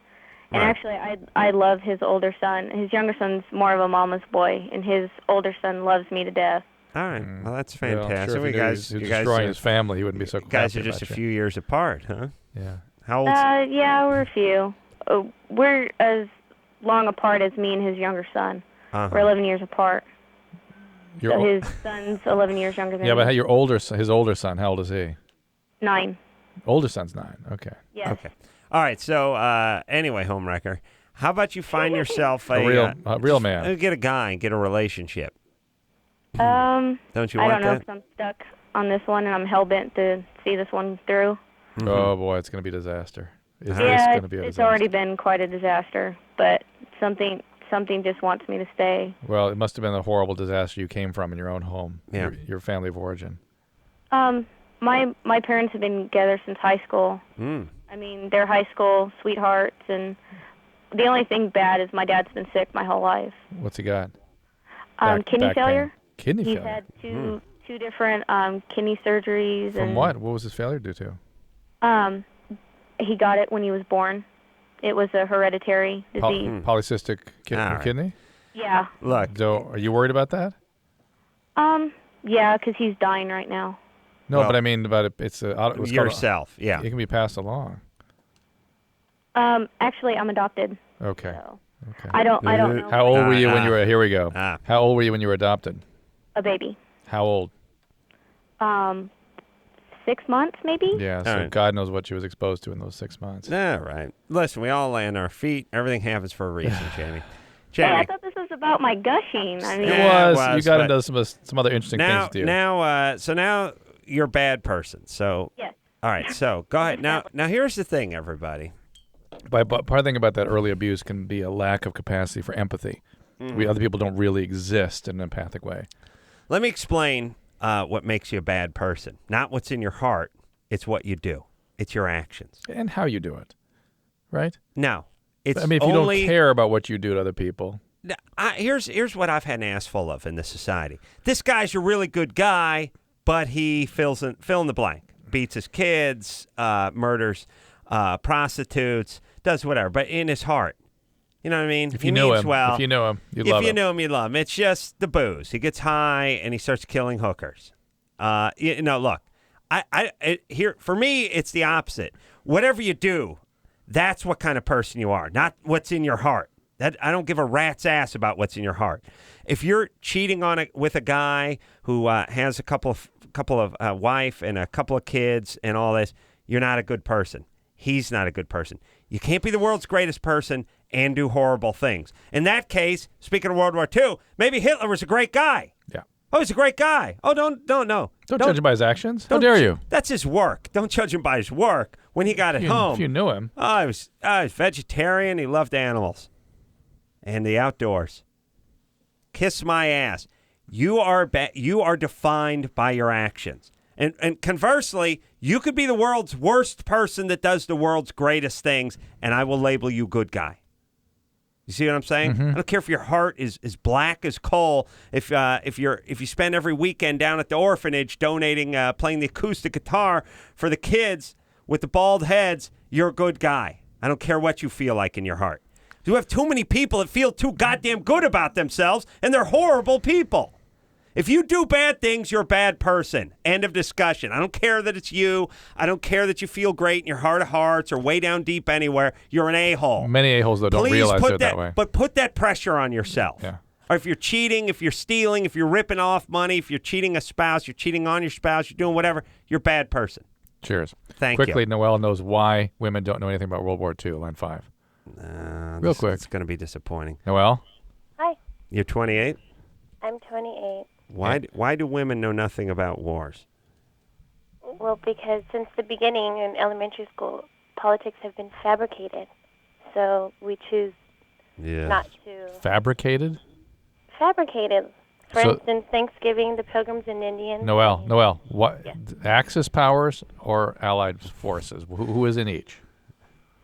And Right. actually, I love his older son. His younger son's more of a mama's boy, and his older son loves me to death. All right. Well, that's Well, I'm fantastic. sure if he knew guys, he was you guys destroying are- his family, he wouldn't be so you guys happy are just a about you. few years apart, huh? Yeah. How old? Yeah, we're a few. We're as long apart as me and his younger son. Uh-huh. We're 11 years apart. Your So o- his son's 11 years younger than yeah, me. but his older son, how old is he? 9. Older son's 9. Okay. Yes. Okay. All right. So, anyway, homewrecker, how about you find yourself A real man. Get a guy and get a relationship. Um, Don't you I want don't know that? because I'm stuck on this one and I'm hell-bent to see this one through. Mm-hmm. Oh, boy, it's going to be a disaster. It's Yeah, going to be a it's disaster. already been quite a disaster, but something just wants me to stay. Well, it must have been a horrible disaster you came from in your own home, Yeah. your family of origin. My parents have been together since high school. Mm. I mean, they're high school sweethearts, and the only thing bad is my dad's been sick my whole life. What's he got? Kidney back failure. pain. Kidney He's failure? had two different kidney surgeries. From and, what? What was his failure due to? He got it when he was born. It was a hereditary disease. Polycystic All right. kidney? Yeah. Look. So, are you worried about that? Yeah, because he's dying right now. No, Well, but I mean about it. It's called yourself. Yeah. It can be passed along. Actually, I'm adopted. Okay. So Okay. I don't know. How old were you when you were? Here we go. Ah. How old were you when you were adopted? A baby. How old? 6 months maybe. Yeah. So right. God knows what she was exposed to in those 6 months. All right. Listen, we all land on our feet. Everything happens for a reason, Jamie. Hey, I Jamie. thought this was about my gushing. I mean, It Yeah, was. it You was, got but into some other interesting Now, things to do. now you're a bad person. So, yes. all right. So go ahead. Now, here's the thing, everybody. But part of the thing about that early abuse can be a lack of capacity for empathy. Other people don't really exist in an empathic way. Let me explain what makes you a bad person. Not what's in your heart. It's what you do. It's your actions. And how you do it, right? No. It's I mean, if only, you don't care about what you do to other people. Here's what I've had an ass full of in this society. This guy's a really good guy, but he fill in the blank. Beats his kids, murders prostitutes, does whatever. But in his heart, you know what I mean? If he you knew means him, well. if you knew him, you'd if love you him. knew him, you'd love him. It's just the booze. He gets high and he starts killing hookers. Look, here for me, it's the opposite. Whatever you do, that's what kind of person you are, not what's in your heart. That I don't give a rat's ass about what's in your heart. If you're cheating with a guy who has a couple of wife and a couple of kids and all this, you're not a good person. He's not a good person. You can't be the world's greatest person and do horrible things. In that case, speaking of World War II, maybe Hitler was a great guy. Yeah. Oh, he's a great guy. Oh, don't Don't judge him by his actions. How dare you? That's his work. Don't judge him by his work. When he got at home, If you knew him. he was vegetarian. He loved animals and the outdoors. Kiss my ass. You are defined by your actions. And conversely, you could be the world's worst person that does the world's greatest things, and I will label you good guy. You see what I'm saying? Mm-hmm. I don't care if your heart is black as coal. If you spend every weekend down at the orphanage donating, playing the acoustic guitar for the kids with the bald heads, you're a good guy. I don't care what you feel like in your heart. You have too many people that feel too goddamn good about themselves, and they're horrible people. If you do bad things, you're a bad person. End of discussion. I don't care that it's you. I don't care that you feel great in your heart of hearts or way down deep anywhere. You're an a-hole. Many a-holes, though, don't Please realize put they're that way. But put that pressure on yourself. Yeah. Or if you're cheating, if you're stealing, if you're ripping off money, if you're cheating a spouse, you're cheating on your spouse, you're doing whatever, you're a bad person. Cheers. Thank you. Quickly, Noelle knows why women don't know anything about World War II, line 5. Real quick. It's going to be disappointing. Noelle? Hi, You're 28? I'm 28. Why do women know nothing about wars? Well, because since the beginning in elementary school, politics have been fabricated. So we choose not to Fabricated? fabricate it. For So- instance, Thanksgiving, the Pilgrims and Indians. Noelle, what? Yes. Axis powers or Allied forces? Who is in each?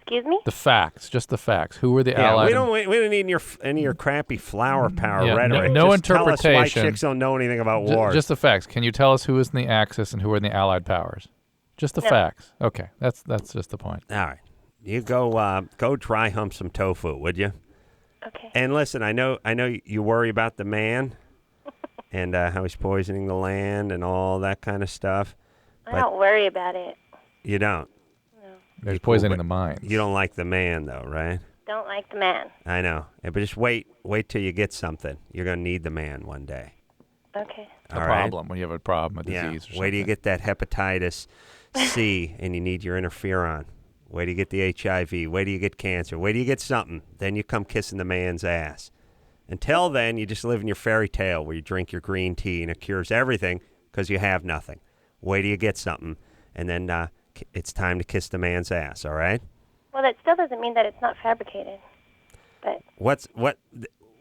Excuse me? The facts, just the facts. Who were the Yeah, Allied? we don't need any of your crappy flower power Yeah, rhetoric. no just tell us why interpretation. chicks don't know anything about wars. Just the facts. Can you tell us who was in the Axis and who were in the Allied powers? Just the facts. Okay, that's just the point. All right, you go dry hump some tofu, would you? Okay. And listen, I know you worry about the man and how he's poisoning the land and all that kind of stuff. I don't worry about it. You don't. There's poisoning the mind. You don't like the man, though, right? Don't like the man. I know. Yeah, but just wait till you get something. You're going to need the man one day. Okay. A problem, when you have a problem, a disease or something. Wait till you get that hepatitis C and you need your interferon. Wait till you get the HIV. Wait till you get cancer. Wait till you get something. Then you come kissing the man's ass. Until then, you just live in your fairy tale where you drink your green tea and it cures everything because you have nothing. Wait till you get something, and then it's time to kiss the man's ass, all right? Well, that still doesn't mean that it's not fabricated. But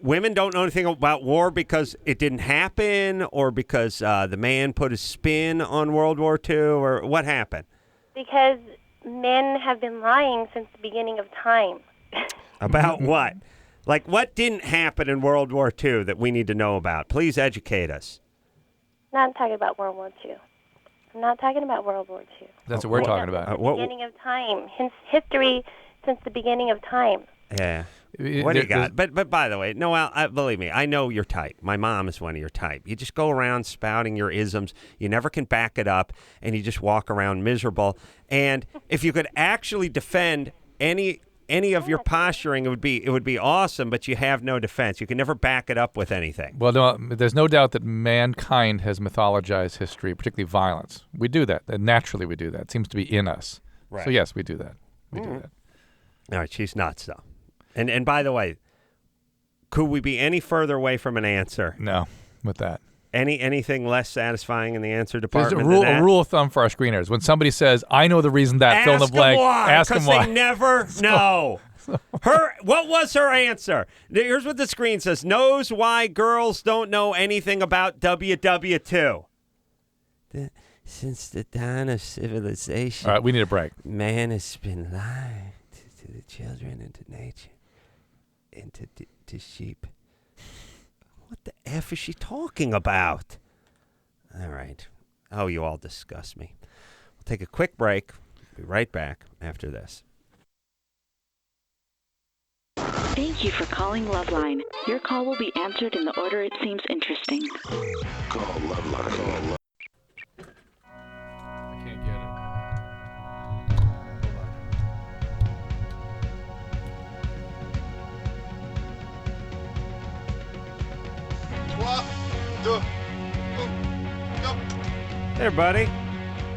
Women don't know anything about war because it didn't happen, or because the man put a spin on World War II, or what happened? because men have been lying since the beginning of time. About what? Like, what didn't happen in World War II that we need to know about? Please educate us. Not talking about World War II. I'm not talking about World War II. That's what we're talking about. The beginning of time. Hence history since the beginning of time. Yeah. What do you got? But by the way, Noel, believe me, I know your type. My mom is one of your type. You just go around spouting your isms. You never can back it up, and you just walk around miserable. And if you could actually defend any of your posturing, it would be awesome. But you have no defense. You can never back it up with anything. Well, no, there's no doubt that mankind has mythologized history, particularly violence. We do that. Naturally, we do that. It seems to be in us. Right. So yes, we do that. We do that. All right, she's nuts though. And by the way, could we be any further away from an answer? No, with that. Anything less satisfying in the answer department? There's a rule of thumb for our screeners. When somebody says, "I know the reason that," fill in the blank. Ask them why. Because they never know. What was her answer? Here's what the screen says: knows why girls don't know anything about WW2. Since the dawn of civilization, all right, we need a break. Man has been lying to the children and to nature and to sheep. What the F is she talking about? All right. Oh, you all disgust me. We'll take a quick break. Be right back after this. Thank you for calling LoveLine. Your call will be answered in the order it seems interesting. Call LoveLine. I can't get it. Hey, everybody.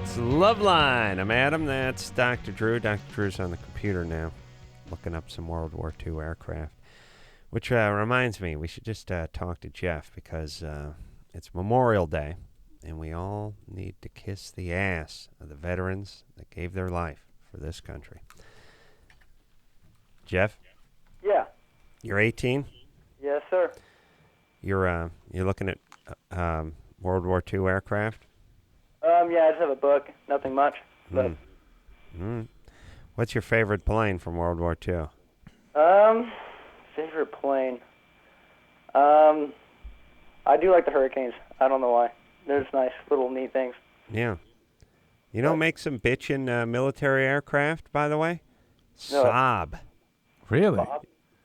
It's LoveLine. I'm Adam. That's Dr. Drew. Dr. Drew's on the computer now, looking up some World War II aircraft. Which reminds me, we should just talk to Jeff because it's Memorial Day, and we all need to kiss the ass of the veterans that gave their life for this country. Jeff? Yeah. You're 18? Yes, sir. You're looking at World War II aircraft? Yeah, I just have a book. Nothing much. But What's your favorite plane from World War II? Favorite plane. I do like the Hurricanes. I don't know why. They're just nice, little neat things. Yeah. You don't make some bitchin' military aircraft, by the way? No. Saab. Really?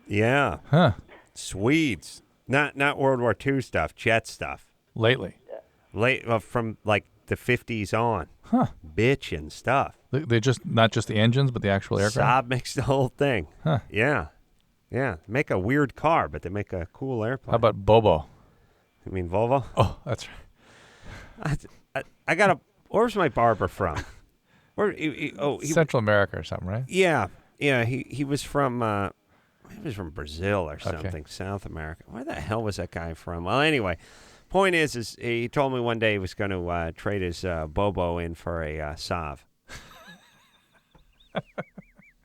Yeah. Huh. Swedes. Not World War II stuff, jet stuff. Lately. From like the 50s on. Huh. Bitchin' stuff. They're just not just the engines, but the actual aircraft? Saab makes the whole thing. Huh. Yeah. Yeah. Make a weird car, but they make a cool airplane. How about Bobo? You mean Volvo? Oh, that's right. I got a... Where's my barber from? Central America or something, right? Yeah. Yeah, he was from... he was from Brazil or something, Okay. South America. Where the hell was that guy from? Well, anyway, point is he told me one day he was going to trade his Bobo in for a Saab.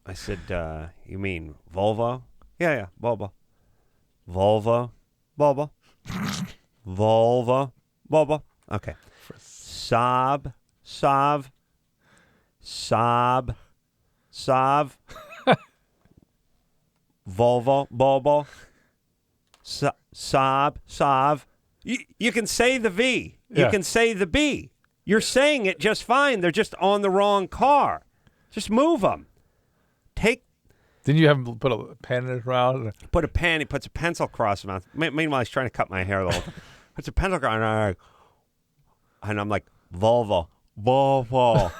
I said, you mean Volvo? Yeah, Bobo. Volvo, Bobo. Volvo, Bobo. Okay. Saab. Volvo, Bobo, Saab, Sav. You can say the V. You can say the B. You're saying it just fine. They're just on the wrong car. Just move them. Didn't you have him put a pen in his mouth? Put a pen. He puts a pencil across his mouth. Meanwhile, he's trying to cut my hair the whole time. Puts a pencil across, and I'm like, Volvo, Volvo,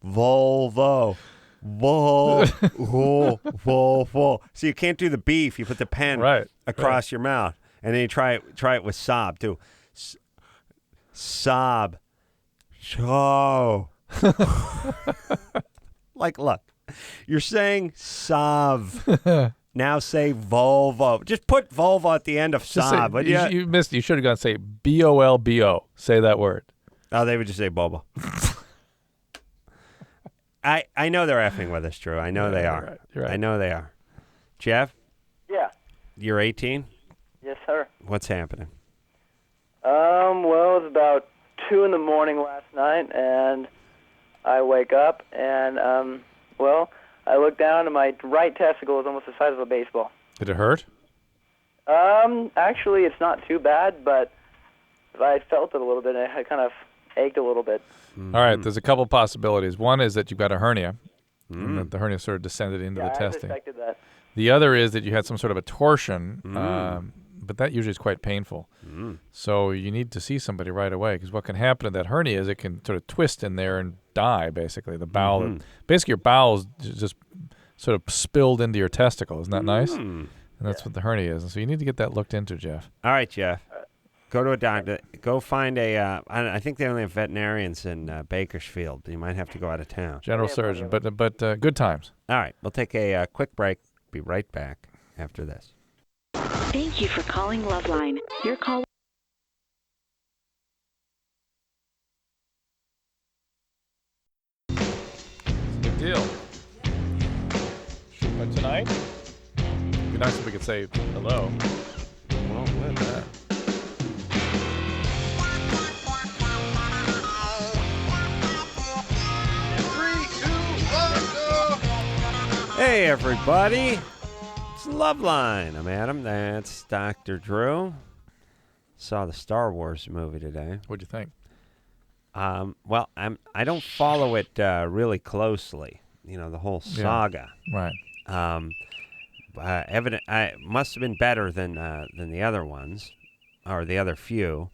Volvo, Volvo. So you can't do the B if you put the pen across your mouth, and then you try it with Saab too. Saab, so. Like, look, you're saying Sav. Now say Volvo. Just put Volvo at the end of Saab. You missed. You should have gone say BOLBO. Say that word. Oh, they would just say Bobo. I know they're effing with us, Drew. I know they are. You're right. I know they are. Jeff? Yeah. You're 18? Yes, sir. What's happening? Well, it was about 2 in the morning last night, and I wake up, and, I look down, and my right testicle is almost the size of a baseball. Did it hurt? Actually, it's not too bad, but I felt it a little bit, and it kind of ached a little bit. Mm-hmm. All right, there's a couple possibilities. One is that you've got a hernia, and that the hernia sort of descended into the testing. I suspected that. The other is that you had some sort of a torsion, but that usually is quite painful. So you need to see somebody right away, because what can happen to that hernia is it can sort of twist in there and die, basically. The bowel, basically your bowels just sort of spilled into your testicle. Isn't that nice? And that's what the hernia is. And so you need to get that looked into, Jeff. All right, Jeff. Go to a doctor. Go find a. I think they only have veterinarians in Bakersfield. You might have to go out of town. General surgeon, but good times. All right, we'll take a quick break. Be right back after this. Thank you for calling LoveLine. Your call. Good deal. But tonight, it'd be nice if we could say hello. Well, with that. Hey, everybody. It's LoveLine. I'm Adam. That's Dr. Drew. Saw the Star Wars movie today. What'd you think? Well, I don't follow it really closely. You know, the whole saga. Yeah. Right. It must have been better than the other ones, or the other few.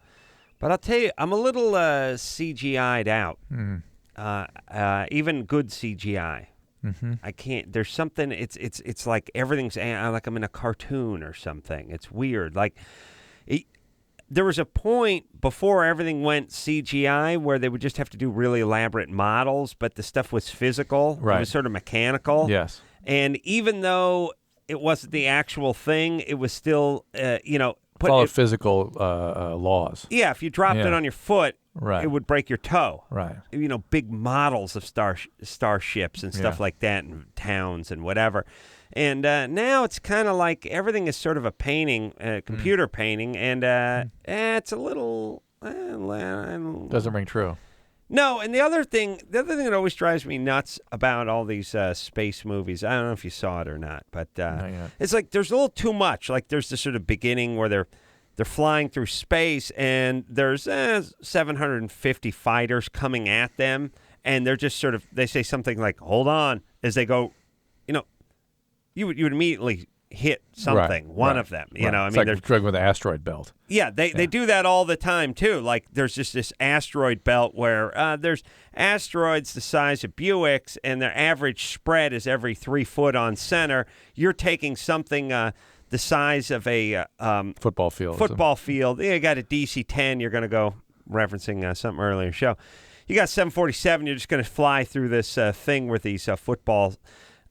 But I'll tell you, I'm a little CGI'd out. Even good CGI. I can't. There's something. It's like everything's like I'm in a cartoon or something. It's weird. Like there was a point before everything went CGI where they would just have to do really elaborate models, but the stuff was physical. Right. It was sort of mechanical. Yes. And even though it wasn't the actual thing, it was still followed physical laws. Yeah. If you dropped it on your foot. Right. It would break your toe. Right. You know, big models of starships and stuff like that, and towns and whatever. And now it's kind of like everything is sort of a painting, computer painting, and it's a little... Doesn't ring true. No, and the other thing that always drives me nuts about all these space movies, I don't know if you saw it or not, but it's like there's a little too much. Like there's this sort of beginning where they're flying through space, and there's 750 fighters coming at them, and they're just sort of, they say something like, hold on, as they go, you would immediately hit something, one of them. You know, I it's mean, like they're with an asteroid belt. Yeah, they do that all the time, too. Like, there's just this asteroid belt where there's asteroids the size of Buicks, and their average spread is every 3 foot on center. You're taking something... the size of a football field. You got a DC-10. You're going to go referencing something earlier show. You got 747. You're just going to fly through this thing with these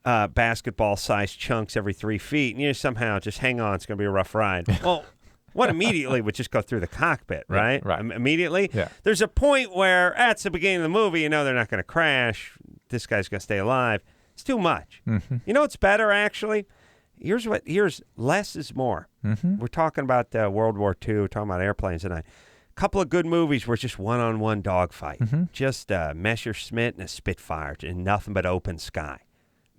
basketball-sized chunks every 3 feet, and you somehow just hang on. It's going to be a rough ride. Well, one immediately would just go through the cockpit, right? Right. Immediately. Yeah. There's a point where at the beginning of the movie, you know they're not going to crash. This guy's going to stay alive. It's too much. Mm-hmm. You know what's better, actually? Here's less is more. Mm-hmm. We're talking about World War II. We're talking about airplanes tonight. A couple of good movies were just one-on-one dogfight. Mm-hmm. Just Messerschmitt and a Spitfire and nothing but open sky.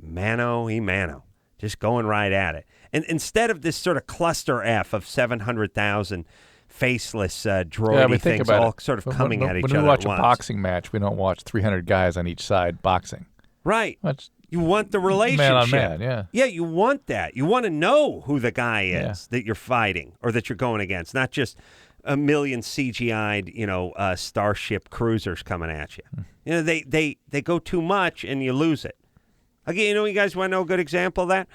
mano y mano, just going right at it. And instead of this sort of cluster F of 700,000 faceless droidy things all sort of coming at each other When we watch at a once. boxing match, we don't watch 300 guys on each side boxing. Right. That's you want the relationship. Man on man, yeah. Yeah, you want that. You want to know who the guy is that you're fighting or that you're going against, not just a million CGI'd, starship cruisers coming at you. You know, they go too much and you lose it. Again, you guys want to know a good example of that?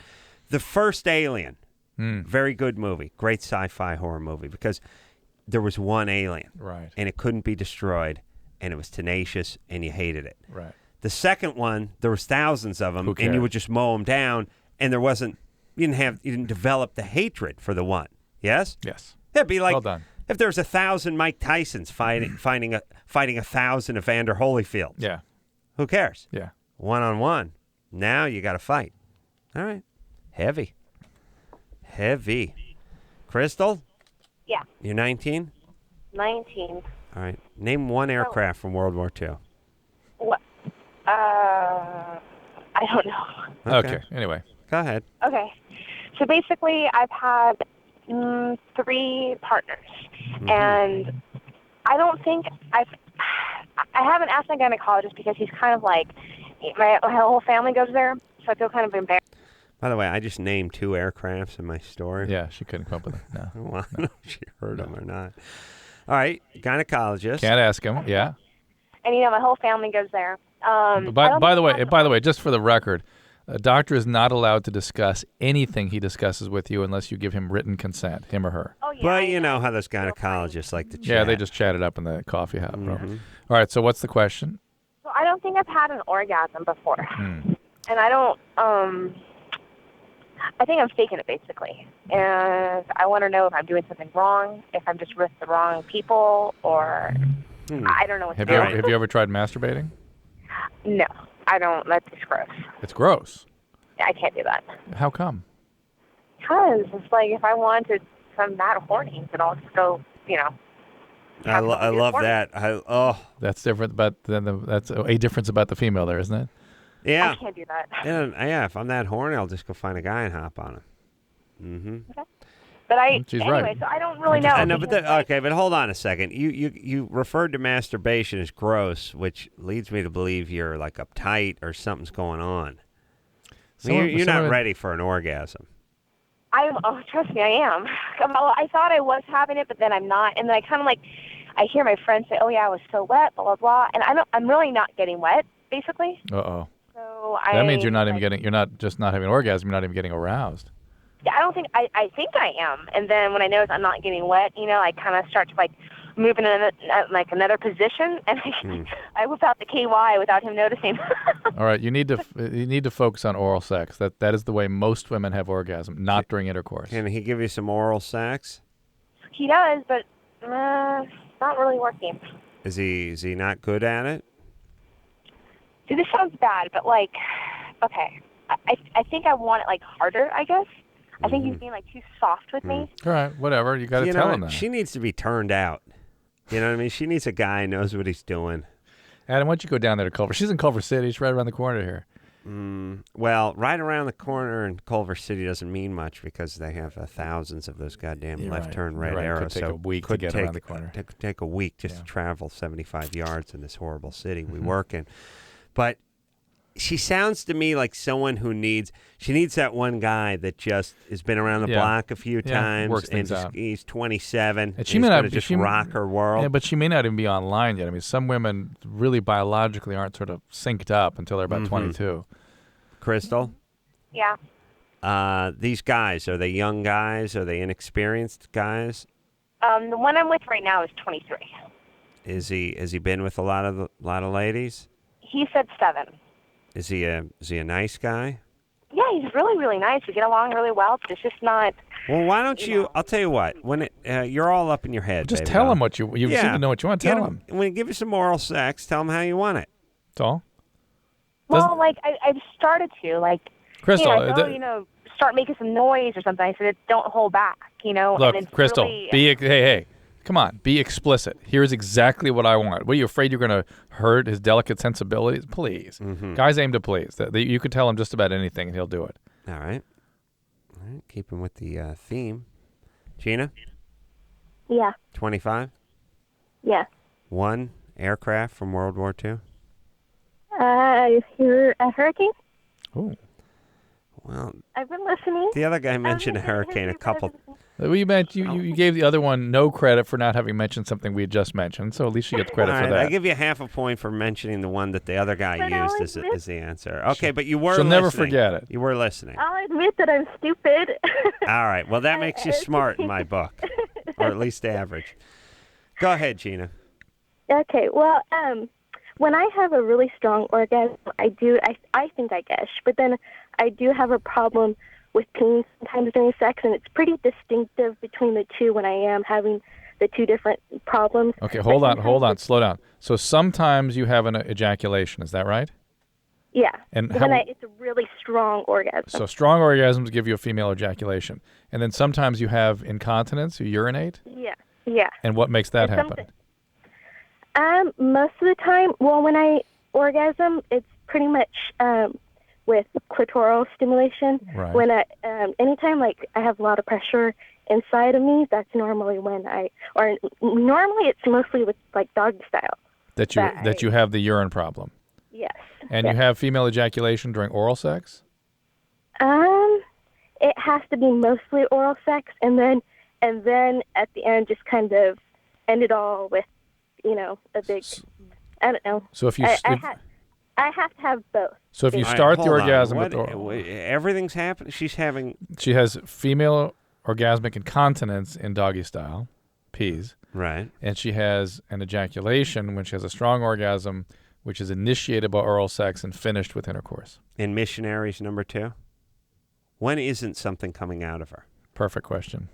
The first Alien. Very good movie. Great sci-fi horror movie because there was one alien. Right. And it couldn't be destroyed and it was tenacious and you hated it. Right. The second one, there was thousands of them, Who and you cares? would just mow them down, and you didn't develop the hatred for the one. Yes. Yes. It'd be like Well done. if there was 1,000 Mike Tysons fighting 1,000 Evander Holyfields. Yeah. Who cares? Yeah. 1-on-1. Now you got to fight. All right. Heavy. Crystal, Yeah, you're 19. 19. All right. Name one aircraft from World War II. What? I don't know. Okay. Anyway. Go ahead. Okay. So basically, I've had 3 partners, and I don't think I haven't asked my gynecologist because he's kind of like my whole family goes there, so I feel kind of embarrassed. By the way, I just named 2 aircrafts in my story. Yeah, she couldn't come up with it. No. I don't want to know if she heard them or not. All right, gynecologist. Can't ask him. Yeah. And my whole family goes there. By the way, just for the record, a doctor is not allowed to discuss anything he discusses with you unless you give him written consent, him or her. Oh yeah. Well, you know how those gynecologists like to chat. Yeah, they just chatted up in the coffee house. All right, so what's the question? So I don't think I've had an orgasm before, and I don't. I think I'm faking it basically, and I want to know if I'm doing something wrong, if I'm just with the wrong people, or I don't know what to do. Have you ever tried masturbating? No, I don't. That's just gross. It's gross. I can't do that. How come? Because it's like if I wanted some that horny, then I'll just go, I love that. That's different, but that's a difference about the female there, isn't it? Yeah. I can't do that. Yeah, if I'm that horny, I'll just go find a guy and hop on him. Okay. But She's anyway, right. so I don't really know. I know, but hold on a second. You referred to masturbation as gross, which leads me to believe you're like uptight or something's going on. You're not ready for an orgasm. Trust me, I am. Well, I thought I was having it, but then I'm not. And then I kind of I hear my friends say, "Oh yeah, I was so wet," blah blah blah, and I'm really not getting wet, basically. Uh-oh. So that means you're not even getting. You're not just not having an orgasm. You're not even getting aroused. Yeah, I don't think I think I am. And then when I notice I'm not getting wet, I kind of start to move in another position, and I whip out the KY without him noticing. All right, you need to focus on oral sex. That is the way most women have orgasm, not during intercourse. Can he give you some oral sex? He does, but it's not really working. Is he not good at it? See, this sounds bad, but okay, I think I want it harder, I guess. I think he's being too soft with me. All right, whatever. You got to tell him that. She needs to be turned out. You know what I mean? She needs a guy who knows what he's doing. Adam, why don't you go down there to Culver? She's in Culver City. She's right around the corner here. Well, right around the corner in Culver City doesn't mean much because they have thousands of those goddamn left turn red arrows. Could take a week to get around the corner. Could take a week just to travel 75 yards in this horrible city we work in. But she sounds to me like someone who needs that one guy that just has been around the block a few times works things and out. He's 27 and she may not just rock her world. Yeah, but she may not even be online yet. I mean, some women really biologically aren't sort of synced up until they're about 22. Crystal? Yeah. These guys, are they young guys? Are they inexperienced guys? The one I'm with right now is 23. Has he been with a lot of ladies? He said 7. Is he a nice guy? Yeah, he's really, really nice. We get along really well, but it's just not. Well, why don't you? I'll tell you what. When you're all up in your head, just baby tell doll. him what you seem to know what you want. Tell him. When you give you some oral sex, tell him how you want it. That's all. Well, I've started to Crystal. Start making some noise or something. I said, don't hold back, Look, and it's Crystal, really, hey, Come on, be explicit. Here's exactly what I want. What, are you afraid you're going to hurt his delicate sensibilities? Please. Guys aim to please. You could tell him just about anything, and he'll do it. All right. Keeping with the theme. Gina? Yeah. 25? Yeah. One aircraft from World War II? You're a hurricane? Oh. Well, I've been listening. the other guy mentioned a hurricane a couple. You gave the other one no credit for not having mentioned something we had just mentioned, so at least she gets credit for that. I give you half a point for mentioning the one that the other guy used as the answer. Okay, but you were She'll listening. never forget it. You were listening. I'll admit that I'm stupid. All right. Well, that makes you smart in my book, or at least average. Go ahead, Gina. Okay, well, when I have a really strong orgasm, I think I gush, but then I do have a problem with peeing sometimes during sex, and it's pretty distinctive between the two when I am having the two different problems. Okay, hold on, slow down. So sometimes you have an ejaculation, is that right? Yeah, and it's a really strong orgasm. So strong orgasms give you a female ejaculation, and then sometimes you have incontinence, you urinate? Yeah. And what makes that happen? Most of the time, well, when I orgasm, it's pretty much with clitoral stimulation. Right. When anytime like I have a lot of pressure inside of me, that's normally when normally it's mostly with like doggy style. That you have the urine problem. Yes. And you have female ejaculation during oral sex? It has to be mostly oral sex, and then at the end just kind of end it all with, a big, I don't know. So if you... I have to have both. So if you start the orgasm with everything's happening. She has female orgasmic incontinence in doggy style, peas. Right. And she has an ejaculation when she has a strong orgasm, which is initiated by oral sex and finished with intercourse. In Missionaries number 2? When isn't something coming out of her? Perfect question.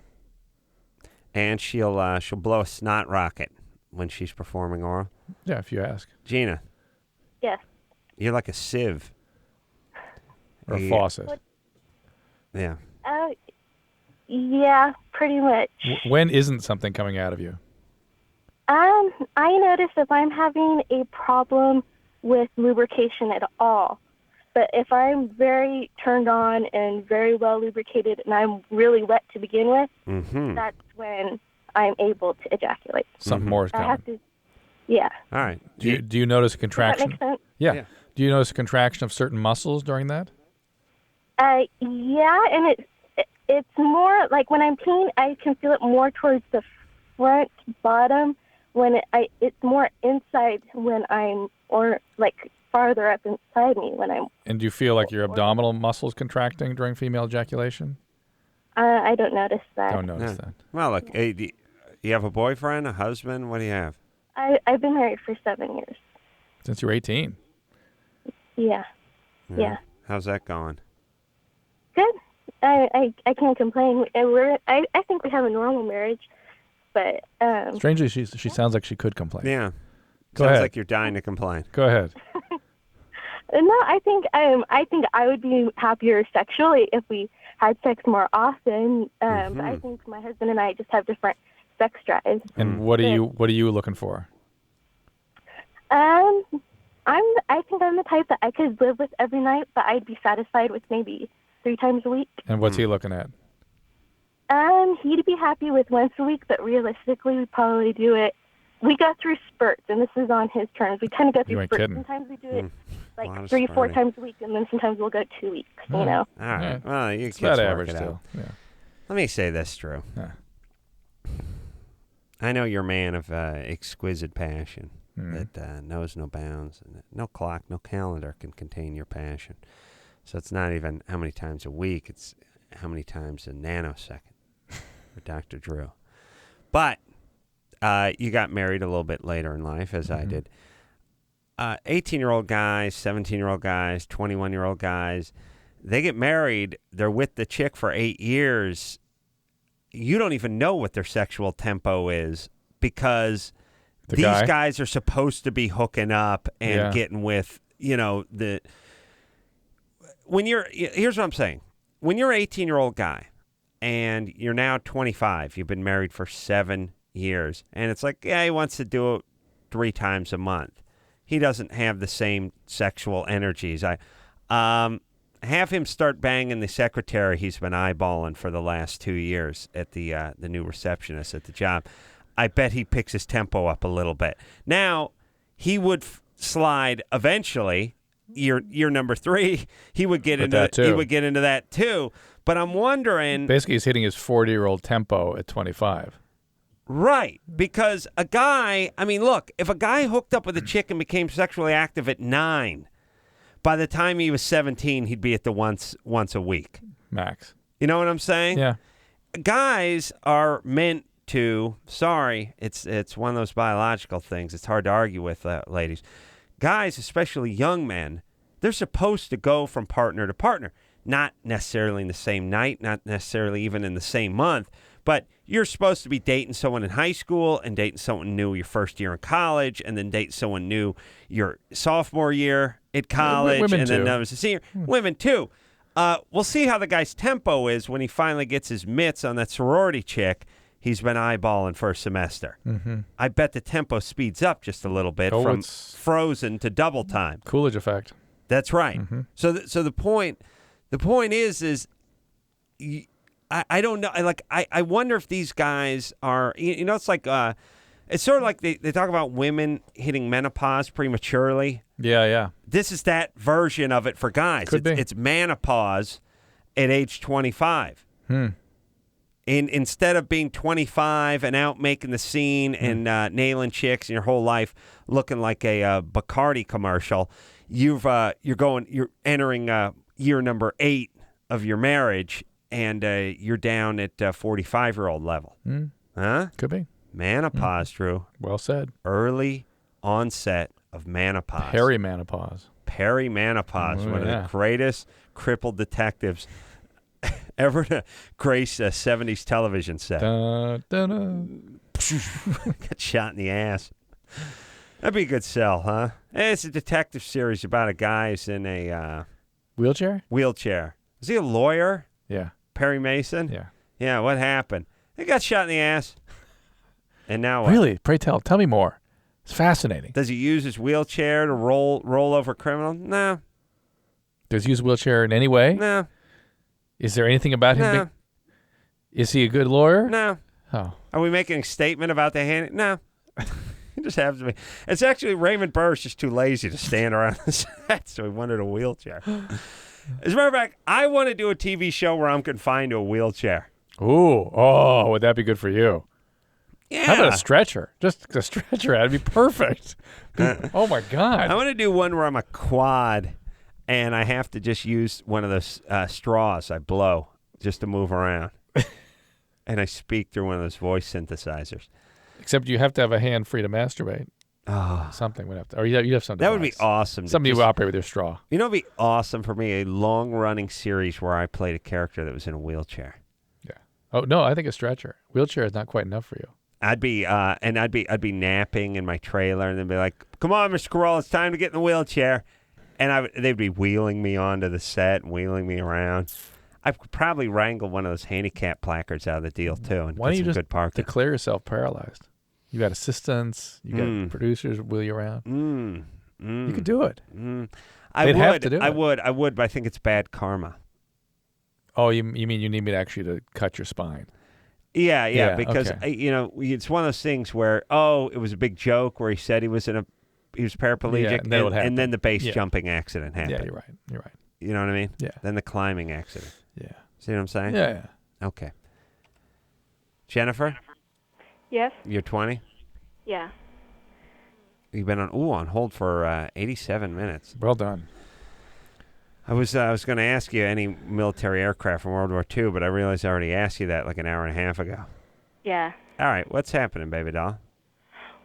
And she'll blow a snot rocket when she's performing oral? Yeah, if you ask. Gina? Yes. You're like a sieve. Or a faucet. Yeah. Yeah, pretty much. When isn't something coming out of you? I notice if I'm having a problem with lubrication at all. But if I'm very turned on and very well lubricated and I'm really wet to begin with, that's when I'm able to ejaculate. Something more is coming. Yeah. All right. Do you notice a contraction? Does that make sense? Yeah. Do you notice a contraction of certain muscles during that? Yeah, and it's more like when I'm peeing, I can feel it more towards the front bottom. When it's more inside when I'm, or like farther up inside me when I'm. And do you feel like your abdominal muscles contracting during female ejaculation? I don't notice that. Don't notice that. Well, look, hey, do you have a boyfriend, a husband? What do you have? I've been married for 7 years. Since you were 18. Yeah. How's that going? Good. I can't complain. I think we have a normal marriage, but strangely, she sounds like she could complain. Yeah. Sounds ahead. Like you're dying to complain. Go ahead. No, I think I would be happier sexually if we had sex more often. But I think my husband and I just have different sex drives. And what are you looking for? I think I'm the type that I could live with every night, but I'd be satisfied with maybe 3 times a week. And what's he looking at? He'd be happy with once a week, but realistically, we'd probably do it. We go through spurts, and this is on his terms. We kind of go through spurts. Kidding. Sometimes we do it like 3, 4 times a week, and then sometimes we'll go 2 weeks. All right. Yeah. Well, you it's kids about work average it still. out. Yeah. Let me say this, Drew. Yeah. I know you're a man of exquisite passion that knows no bounds. And no clock, no calendar can contain your passion. So it's not even how many times a week. It's how many times a nanosecond for Dr. Drew. But you got married a little bit later in life, as I did. 18-year-old guys, 17-year-old guys, 21-year-old guys, they get married. They're with the chick for 8 years. You don't even know what their sexual tempo is because these guys are supposed to be hooking up and getting with, here's what I'm saying. When you're an 18-year-old guy and you're now 25, you've been married for 7 years. And it's like, yeah, he wants to do it 3 times a month. He doesn't have the same sexual energies. I have him start banging the secretary he's been eyeballing for the last 2 years at the new receptionist at the job. I bet he picks his tempo up a little bit. Now, he would slide eventually. Year number 3, he would get into that too. But I'm wondering, basically, he's hitting his 40-year-old tempo at 25. Right, because a guy, I mean, look, if a guy hooked up with a chick and became sexually active at 9, by the time he was 17, he'd be at the once a week. Max. You know what I'm saying? Yeah. Guys are meant to, sorry, it's one of those biological things. It's hard to argue with, ladies. Guys, especially young men, they're supposed to go from partner to partner. Not necessarily in the same night, not necessarily even in the same month, but you're supposed to be dating someone in high school and dating someone new your first year in college and then dating someone new your sophomore year at college. Women and too. then as a senior. Women too. We'll see how the guy's tempo is when he finally gets his mitts on that sorority chick he's been eyeballing for a semester. Mm-hmm. I bet the tempo speeds up just a little bit from frozen to double time. Coolidge effect. That's right. Mm-hmm. So the point is I don't know. I wonder if these guys are, it's like, it's sort of like they talk about women hitting menopause prematurely. Yeah. This is that version of it for guys. Could be. It's menopause at age 25. Instead of being 25 and out making the scene and nailing chicks in your whole life looking like a Bacardi commercial, you're entering year number 8 of your marriage, and you're down at 45-year-old level. Huh? Could be. Menopause, Drew. Well said. Early onset of menopause. Perimenopause. Perimenopause. Oh, one of yeah. the greatest crippled detectives ever to grace a 70s television set. Got shot in the ass. That'd be a good sell, huh? It's a detective series about a guy who's in a wheelchair. Is he a lawyer? Yeah. Perry Mason? Yeah. Yeah, what happened? He got shot in the ass. And now what? Really? Pray tell me more. It's fascinating. Does he use his wheelchair to roll over criminals? No. Does he use a wheelchair in any way? No. Is there anything about him? No. Is he a good lawyer? No. Oh. Are we making a statement about the hand? No. He just happens to be. It's actually Raymond Burr's just too lazy to stand around the set, so he wanted a wheelchair. As a matter of fact, I want to do a TV show where I'm confined to a wheelchair. Ooh. Oh, would that be good for you? Yeah. How about a stretcher? Just a stretcher. That'd be perfect. Oh, my God. I want to do one where I'm a quad, and I have to just use one of those straws I blow just to move around. And I speak through one of those voice synthesizers. Except you have to have a hand free to masturbate. Oh. Something would have to. Or you have something. That would be awesome. Somebody would operate with your straw. You know, it'd be awesome for me, a long-running series where I played a character that was in a wheelchair. Yeah. Oh, no, I think a stretcher. Wheelchair is not quite enough for you. I'd be napping in my trailer, and they'd be like, "Come on, Mr. Corral, it's time to get in the wheelchair," and they'd be wheeling me onto the set and wheeling me around. I could probably wrangle one of those handicap placards out of the deal too, and why don't you just good parking. declare yourself paralyzed? You got assistants, you got producers wheel you around. You could do it. I have to do I it. would, but I think it's bad karma. Oh, you mean you need me to ccut your spine? Yeah, because okay. it's one of those things where it was a big joke where he said he was paraplegic, Yeah, and then the base jumping accident happened. Yeah, you're right. You know what I mean? Yeah. Then the climbing accident. Yeah. See what I'm saying? Yeah. Okay. Jennifer, Yes? you're 20. Yeah. You've been on hold for 87 minutes. Well done. I was going to ask you any military aircraft from World War II, but I realized I already asked you that like an hour and a half ago. Yeah. All right, what's happening, baby doll?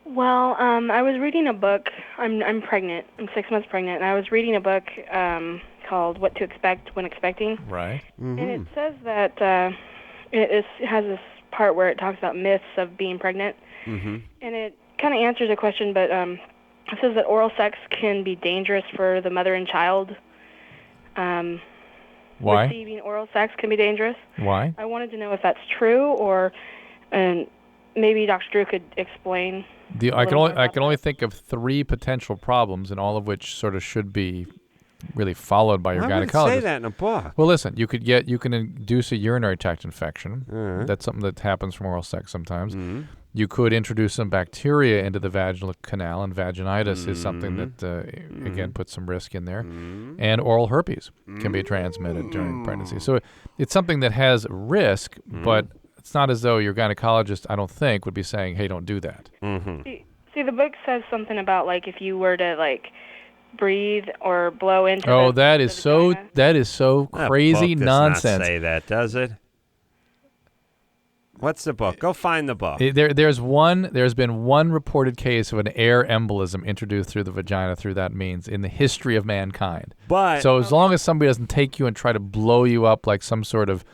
Well, I was reading a book. I'm pregnant. I'm 6 months pregnant, and I was reading a book called What to Expect When Expecting. Right. Mm-hmm. And it says that it has this part where it talks about myths of being pregnant. Mm-hmm. And it kind of answers a question, but it says that oral sex can be dangerous for the mother and child. Why? Receiving oral sex can be dangerous. Why? I wanted to know if that's true, or maybe Dr. Drew could explain. I can only think of 3 potential problems, and all of which sort of should be really followed by your Why would gynecologist. it say that in a book? Well, listen, you can induce a urinary tract infection. That's something that happens from oral sex sometimes. You could introduce some bacteria into the vaginal canal, and vaginitis is something that, again, puts some risk in there. And oral herpes can be transmitted during pregnancy. So it's something that has risk, but it's not as though your gynecologist, I don't think, would be saying, hey, don't do that. See, the book says something about, like, if you were to, like, breathe or blow into that is so crazy nonsense. Does not say that, does it? What's the book? Go find the book. There's been one reported case of an air embolism introduced through the vagina through that means in the history of mankind. So as long as somebody doesn't take you and try to blow you up like some sort of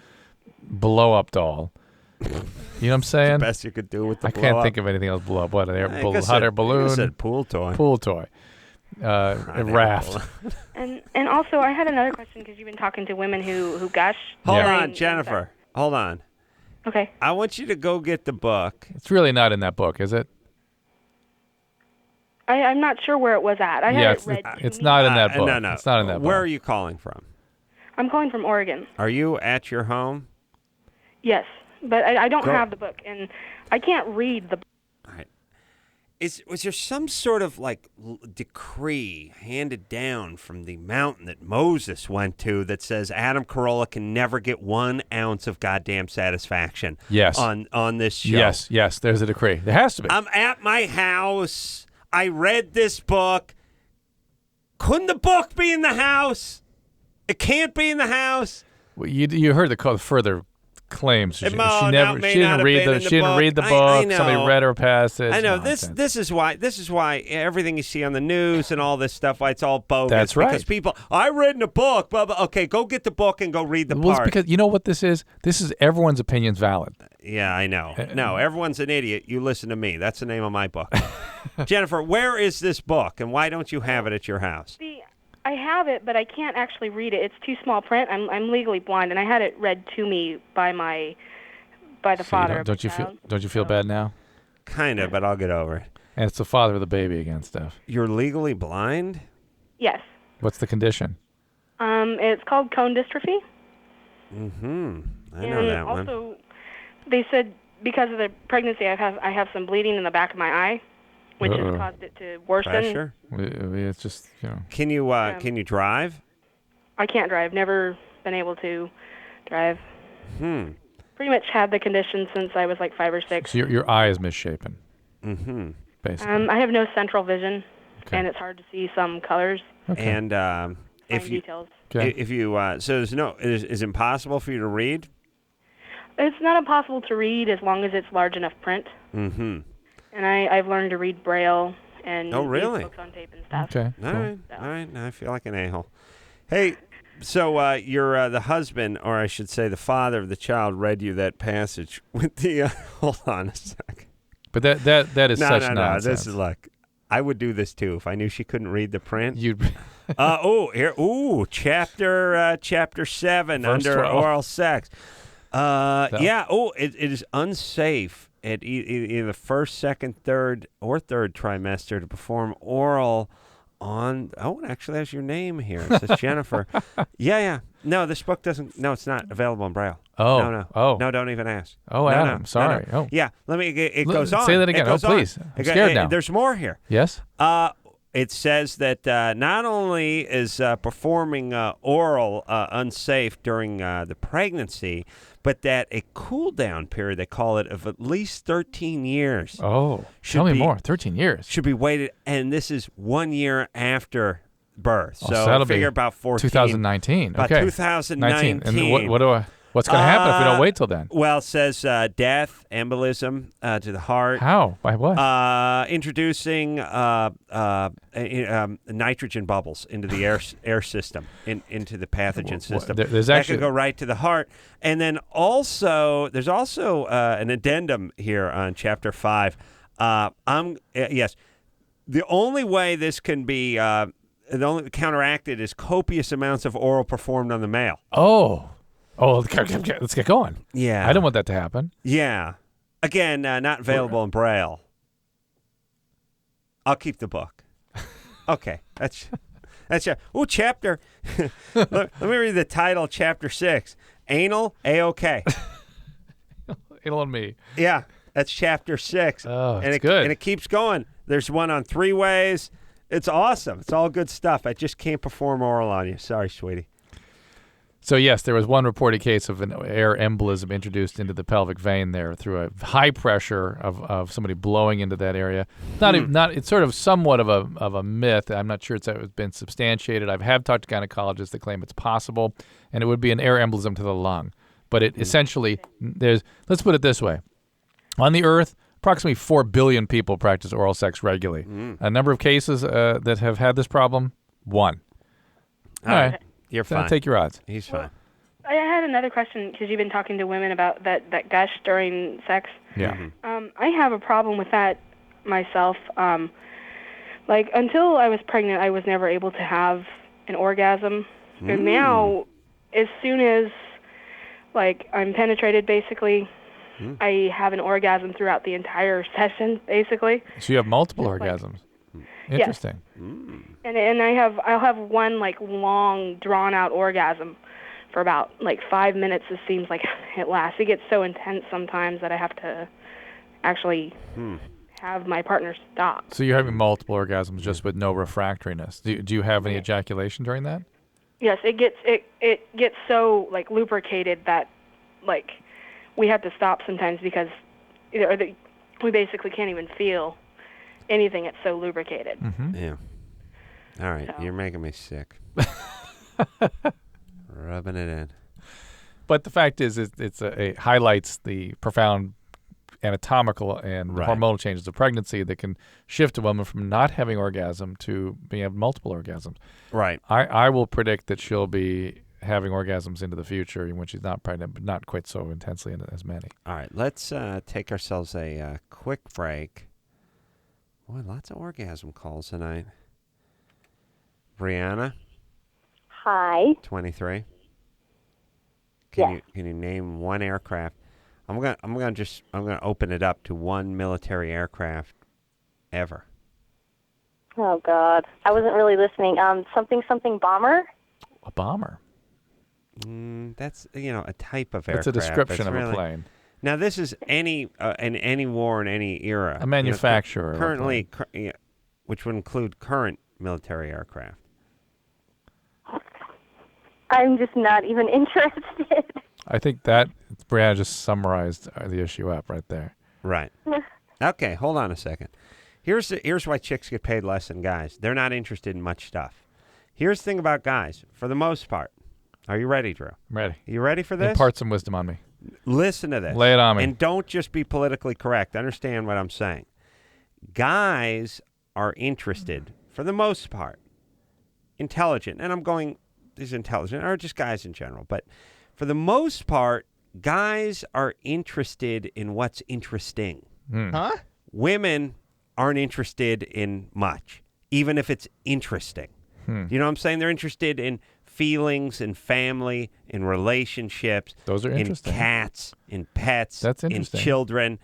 blow-up doll, you know what I'm saying? The best you could do with the I can't think of anything else blow up. What, hot air balloon? I said pool toy. Pool toy. A raft. And also, I had another question because you've been talking to women who gush. Hold on, Jennifer. Hold on. Okay. I want you to go get the book. It's really not in that book, is it? I'm not sure where it was at. I had it read. It's not in that book. No. It's not in that book. Where are you calling from? I'm calling from Oregon. Are you at your home? Yes, but I don't have the book, and I can't read the book. All right. Was there some sort of like decree handed down from the mountain that Moses went to that says Adam Carolla can never get 1 ounce of goddamn satisfaction? Yes. On this show. Yes. There's a decree. There has to be. I'm at my house. I read this book. Couldn't the book be in the house? It can't be in the house. Well, you heard the further claims. She didn't read the book. I know. Somebody read her passage. I know. This is why everything you see on the news and all this stuff, why it's all bogus. That's right. Because people, I read in a book. Blah, blah. Okay, go get the book and go read the part. It's because you know what this is. This is everyone's opinion's valid. Yeah, I know. No, everyone's an idiot. You listen to me. That's the name of my book. Jennifer, where is this book, and why don't you have it at your house? I have it, but I can't actually read it. It's too small print. I'm legally blind, and I had it read to me by the father. Don't you feel bad now? Kind of, but I'll get over it. And it's the father of the baby again, Steph. You're legally blind? Yes. What's the condition? It's called cone dystrophy. I know that one. And also, they said because of the pregnancy, I have some bleeding in the back of my eye, which has caused it to worsen. Pressure? It's just, Can you drive? I can't drive. Never been able to drive. Pretty much had the condition since I was like 5 or 6. So your eye is misshapen. Basically. I have no central vision, and it's hard to see some colors. Okay. And details. If you so is it impossible for you to read? It's not impossible to read as long as it's large enough print. And I've learned to read Braille and read books on tape and stuff. Okay. All right. Now I feel like an a-hole. Hey, so you're the husband, or I should say the father of the child, read you that passage with the. Hold on a sec. But that is such nonsense. No. This is like, I would do this too if I knew she couldn't read the print. You'd. Chapter 7 Verse under 12. oral sex. It is unsafe at either the first, second, third, or third trimester to perform oral on. Oh, it actually has your name here. It says Jennifer. Yeah. No, this book doesn't. No, it's not available in Braille. No, don't even ask. Oh, Adam, sorry. No. Oh, yeah. It goes on. Say that again. Please. I'm scared now. There's more here. Yes. It says that not only is performing oral unsafe during the pregnancy, but that a cool-down period, they call it, of at least 13 years. Oh, tell me more. 13 years. Should be waited, and this is 1 year after birth. So that'll figure be about 14. 2019. About okay. 2019. And what's going to happen if we don't wait till then? Well, it says death, embolism to the heart. How? By what? Introducing nitrogen bubbles into the air system, into the pathogen system. That could go right to the heart. And then there's also an addendum here on Chapter 5. Yes, the only way this can be the only counteracted is copious amounts of oral performed on the male. Oh, let's get going. Yeah. I don't want that to happen. Yeah. Again, not available in Braille. I'll keep the book. Okay, that's chapter. let me read the title, chapter 6. Anal, A-OK. Anal and me. Yeah, that's chapter 6. Oh, and good. And it keeps going. There's one on 3 ways. It's awesome. It's all good stuff. I just can't perform oral on you. Sorry, sweetie. So, yes, there was one reported case of an air embolism introduced into the pelvic vein there through a high pressure of somebody blowing into that area. It's sort of somewhat of a myth. I'm not sure it's been substantiated. I have talked to gynecologists that claim it's possible, and it would be an air embolism to the lung. But it essentially, let's put it this way. On the earth, approximately 4 billion people practice oral sex regularly. A number of cases that have had this problem, 1. All right. You're fine. Take your odds. He's fine. I had another question because you've been talking to women about that gush during sex. Yeah. I have a problem with that myself. Until I was pregnant, I was never able to have an orgasm. And now, as soon as I'm penetrated, basically, I have an orgasm throughout the entire session, basically. So you have multiple orgasms. Interesting. Yes. And I'll have one long drawn out orgasm for about 5 minutes. It seems like it lasts. It gets so intense sometimes that I have to actually have my partner stop. So you're having multiple orgasms just with no refractoriness. Do you have any ejaculation during that? Yes, it gets so lubricated that we have to stop sometimes because we basically can't even feel anything. It's so lubricated. Yeah. All right, You're making me sick. Rubbing it in. But the fact is, it highlights the profound anatomical and hormonal changes of pregnancy that can shift a woman from not having orgasm to being having multiple orgasms. Right. I will predict that she'll be having orgasms into the future when she's not pregnant, but not quite so intensely as many. All right, let's take ourselves a quick break. Boy, lots of orgasm calls tonight. Brianna. Hi. 23. Yes. Can you name one aircraft? I'm gonna open it up to one military aircraft ever. Oh God, I wasn't really listening. Something bomber. A bomber. That's a type of That's aircraft. a description It's of really, a plane. Now this is in any war in any era. A manufacturer. Currently, which would include current military aircraft. I'm just not even interested. I think that Brianna just summarized the issue up right there. Right. Okay, hold on a second. Here's why chicks get paid less than guys. They're not interested in much stuff. Here's the thing about guys, for the most part. Are you ready, Drew? I'm ready. You ready for this? Impart some wisdom on me. Listen to this. Lay it on me. And don't just be politically correct. Understand what I'm saying. Guys are interested, for the most part, intelligent. And I'm going, these intelligent, or just guys in general. But for the most part, guys are interested in what's interesting. Huh? Women aren't interested in much, even if it's interesting. You know what I'm saying? They're interested in feelings, in family, in relationships. Those are interesting. In cats, in pets, That's in interesting. children.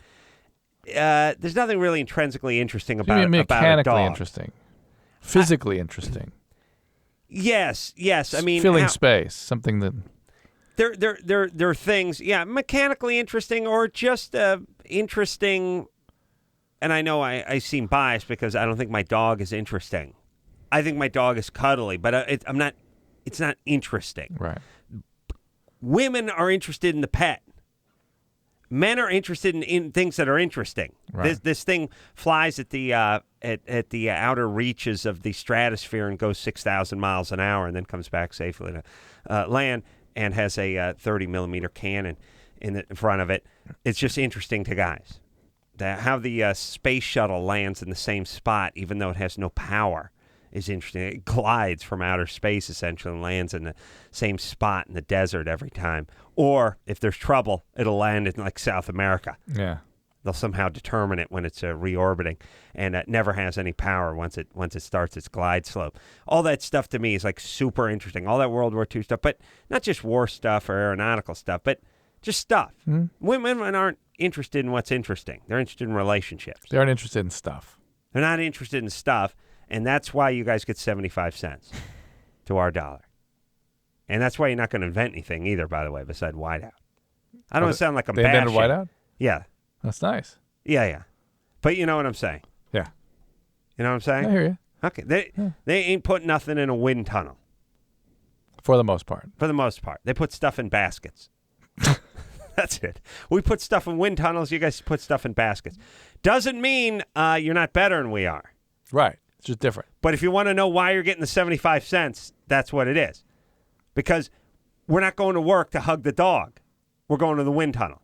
There's nothing really intrinsically interesting about a mechanically dog. interesting, physically interesting. Yes. I mean, filling space, something that there are things, mechanically interesting or just interesting. And I know I seem biased because I don't think my dog is interesting. I think my dog is cuddly, but I'm not. It's not interesting. Right. Women are interested in the pet. Men are interested in things that are interesting. Right. This thing flies at the at the outer reaches of the stratosphere and goes 6,000 miles an hour and then comes back safely to land and has a 30 millimeter cannon in front of it. It's just interesting to guys. How the space shuttle lands in the same spot, even though it has no power, is interesting. It glides from outer space, essentially, and lands in the same spot in the desert every time. Or, if there's trouble, it'll land in, South America. Yeah. They'll somehow determine it when it's reorbiting, and it never has any power once it starts its glide slope. All that stuff, to me, is, super interesting. All that World War II stuff, but not just war stuff or aeronautical stuff, but just stuff. Women aren't interested in what's interesting. They're interested in relationships. They aren't interested in stuff. They're not interested in stuff, and that's why you guys get 75 cents to our dollar. And that's why you're not going to invent anything either, by the way, beside whiteout. I don't want to sound like I'm bashing. They invented whiteout? Yeah. That's nice. Yeah. But you know what I'm saying? Yeah. You know what I'm saying? I hear you. Okay. They ain't putting nothing in a wind tunnel. For the most part. For the most part. They put stuff in baskets. That's it. We put stuff in wind tunnels. You guys put stuff in baskets. Doesn't mean you're not better than we are. Right. It's just different. But if you want to know why you're getting the 75 cents, that's what it is. Because we're not going to work to hug the dog. We're going to the wind tunnel.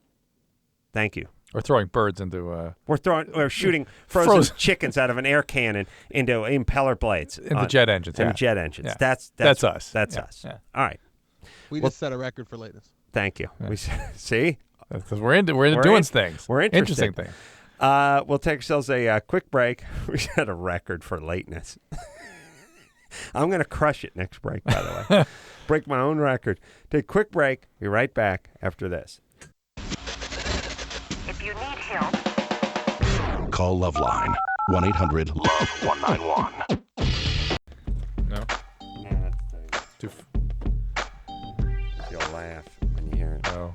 Thank you. We're throwing birds into... We're shooting frozen chickens out of an air cannon into impeller blades. Into jet engines. Into jet engines. Yeah. That's us. That's us. Yeah. All right. We just set a record for lateness. Thank you. We see? Because we're doing things. We're interested. Interesting things. We'll take ourselves a quick break. We set a record for lateness. I'm going to crush it next break, by the way. Break my own record. Take a quick break. Be right back after this. If you need help, Call LoveLine. 1-800-LOVE-191. No? You'll laugh when you hear it. Oh.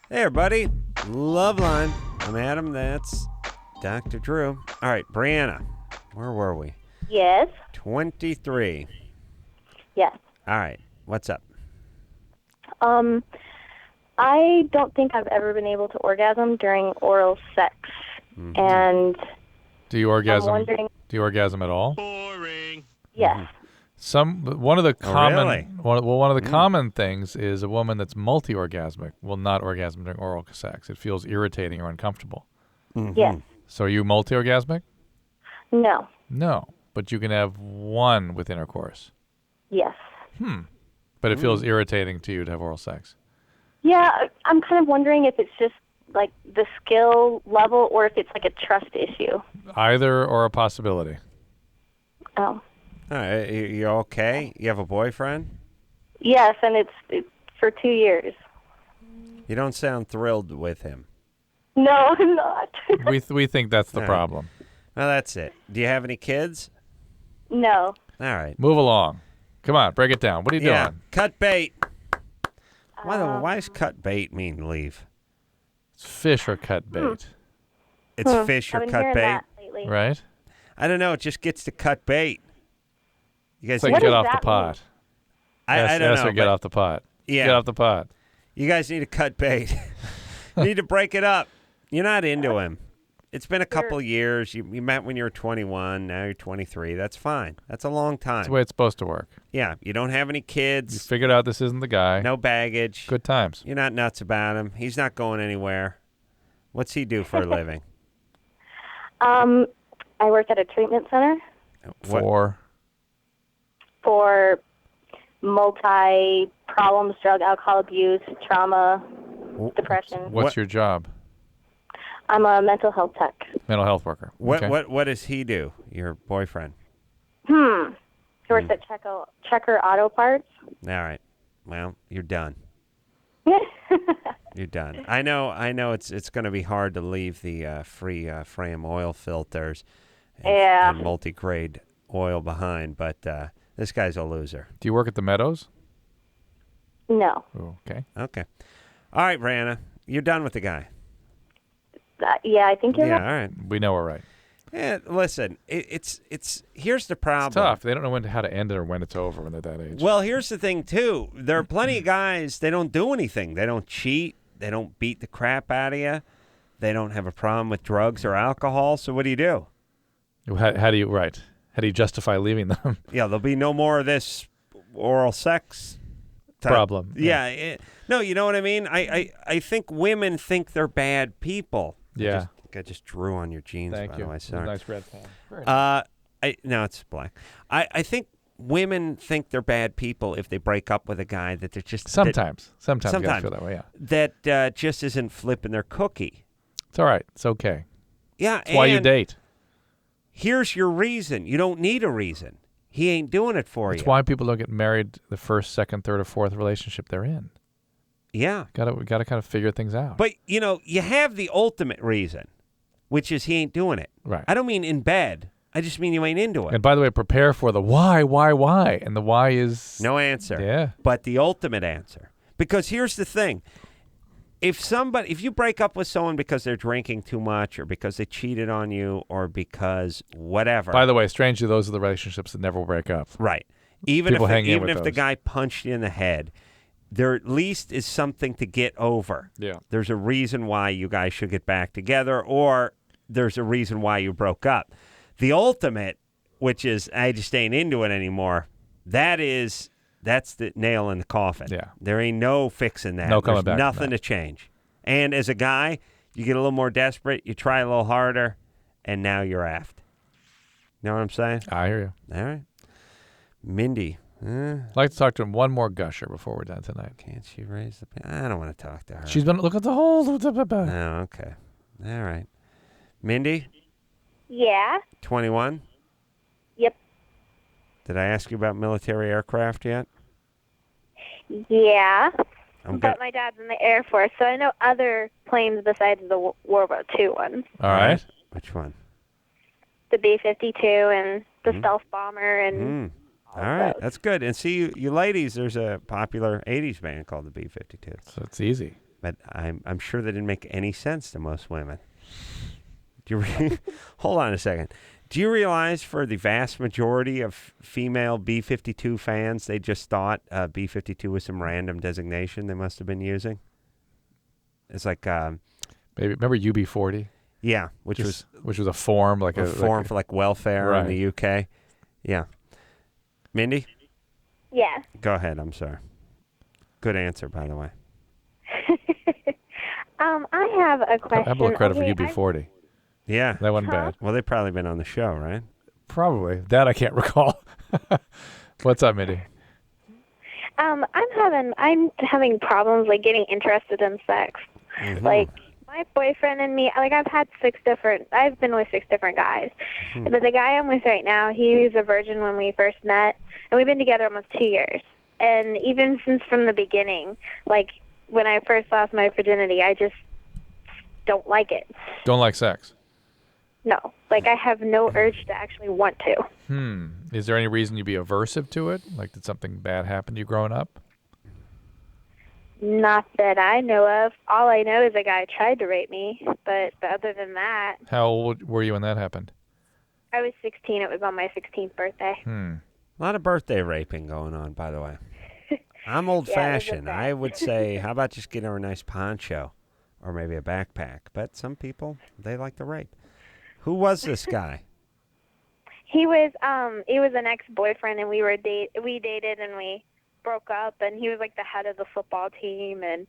Hey, everybody. LoveLine. I'm Adam. That's Dr. Drew. All right, Brianna. Where were we? Yes. 23. Yes. All right. What's up? I don't think I've ever been able to orgasm during oral sex. Mm-hmm. And Do you orgasm? I'm wondering, Do you orgasm at all? Boring. yes. One of the common really? one of the common things is a woman that's multi-orgasmic will not orgasm during oral sex. It feels irritating or uncomfortable. Mm-hmm. Yes. So are you multi-orgasmic? No. No, but you can have one with intercourse. Yes. But it feels irritating to you to have oral sex. Yeah, I'm kind of wondering if it's just like the skill level or if it's like a trust issue. Either or a possibility. Oh. All right. You okay? You have a boyfriend? Yes, and it's for 2 years. You don't sound thrilled with him. No, I'm not. we think that's the All right. problem. Well, that's it. Do you have any kids? No. All right. Move along. Come on, break it down. What are you doing? Cut bait. Why does cut bait mean leave? It's fish or cut bait. It's fish or I've been cut hearing bait? that lately. Right? I don't know. It just gets to cut bait. You guys It's like What get does off the that pot. I don't Ask know. her get but off the pot. Yeah. Get off the pot. You guys need to cut bait. You need to break it up. You're not into him. It's been a couple years. You met when you were 21. Now you're 23. That's fine. That's a long time. That's the way it's supposed to work. Yeah. You don't have any You kids. figured out this isn't the guy. No baggage. Good times. You're not nuts about him. He's not going anywhere. What's he do for a living? I work at a treatment center For for multi-problems, drug, alcohol abuse, trauma, depression. what's your job? I'm a mental health tech. Mental health worker. What Okay. what does he do? Your boyfriend? He works at Checker Auto Parts. All right. Well, you're done. You're done. I know. It's going to be hard to leave the free frame oil filters and multi-grade oil behind, but this guy's a loser. Do you work at the Meadows? No. Oh, okay. Okay. All right, Brianna. You're done with the guy. Yeah, I think you're Yeah. right. All right. We know we're right. Yeah. Listen. It's here's the problem. It's tough. They don't know how to end it or when it's over when they're that age. Well, here's the thing too. There are plenty of guys. They don't do anything. They don't cheat. They don't beat the crap out of you. They don't have a problem with drugs or alcohol. So what do you do? How do you justify leaving them? Yeah, there'll be no more of this oral sex problem. Yeah. No, you know what I mean? I think women think they're bad people. Yeah. I just drew on your jeans, Thank by you. the way. It was a Sorry. nice red pen. No, it's black. I think women think they're bad people if they break up with a guy that they're just... Sometimes you gotta feel that way, yeah. That just isn't flipping their cookie. It's all right. It's okay. Yeah, It's why you date. here's your reason. You don't need a reason. He ain't doing it for you. That's why people don't get married the first, second, third, or fourth relationship they're in. Yeah. We gotta kind of figure things out. But, you have the ultimate reason, which is he ain't doing it. Right. I don't mean in bed. I just mean you ain't into it. And by the way, prepare for the why. And the why is... No answer. Yeah. But the ultimate answer. Because here's the thing. If you break up with someone because they're drinking too much or because they cheated on you or because whatever. By the way, strangely, those are the relationships that never break up. Right. Even People if the guy punched you in the head, there at least is something to get over. Yeah. There's a reason why you guys should get back together, or there's a reason why you broke up. The ultimate, which is I just ain't into it anymore, that's the nail in the coffin. Yeah. There ain't no fixing that. No coming There's back from nothing to change. And as a guy, you get a little more desperate, you try a little harder, and now you're aft. You know what I'm saying? I hear you. All right. Mindy. I'd like to talk to him one more gusher before we're done tonight. Can't she raise the... I don't want to talk to her. She's been... Look at the whole... Oh, okay. All right. Mindy? Yeah. 21? Yep. Did I ask you about military aircraft yet? Yeah. I'm But my dad's in the Air Force, so I know other planes besides the World War II ones. All right. Which one? The B-52 and the stealth bomber and... All right. That's good. And see, you ladies, there's a popular 80s band called the B-52. So it's easy. But I'm sure that didn't make any sense to most women. Hold on a second. Do you realize for the vast majority of female B-52 fans, they just thought B-52 was some random designation they must have been using? It's like... Maybe remember UB40? Yeah, which was a form, like a form for like welfare in the UK. Yeah. Mindy? Yeah. Go ahead. I'm sorry. Good answer, by the way. I have a question. I have a little credit for UB40. Yeah. That wasn't bad. Well, they've probably been on the show, right? Probably. That I can't recall. What's up, Mindy? I'm having problems like getting interested in sex. Mm-hmm. Like my boyfriend and me, like I've been with 6 different guys. Mm-hmm. But the guy I'm with right now, he was a virgin when we first met, and we've been together almost 2 years. And even since from the beginning, like when I first lost my virginity, I just don't like it. Don't like sex? No. Like I have no urge to actually want to. Is there any reason you'd be aversive to it? Like did something bad happen to you growing up? Not that I know of. All I know is a guy tried to rape me, but other than that... How old were you when that happened? I was 16. It was on my 16th birthday. A lot of birthday raping going on, by the way. I'm old-fashioned. I would say, how about just get her a nice poncho or maybe a backpack? But some people, they like the rape. Who was this guy? He was an ex-boyfriend, and we dated, and we broke up, and he was like the head of the football team, and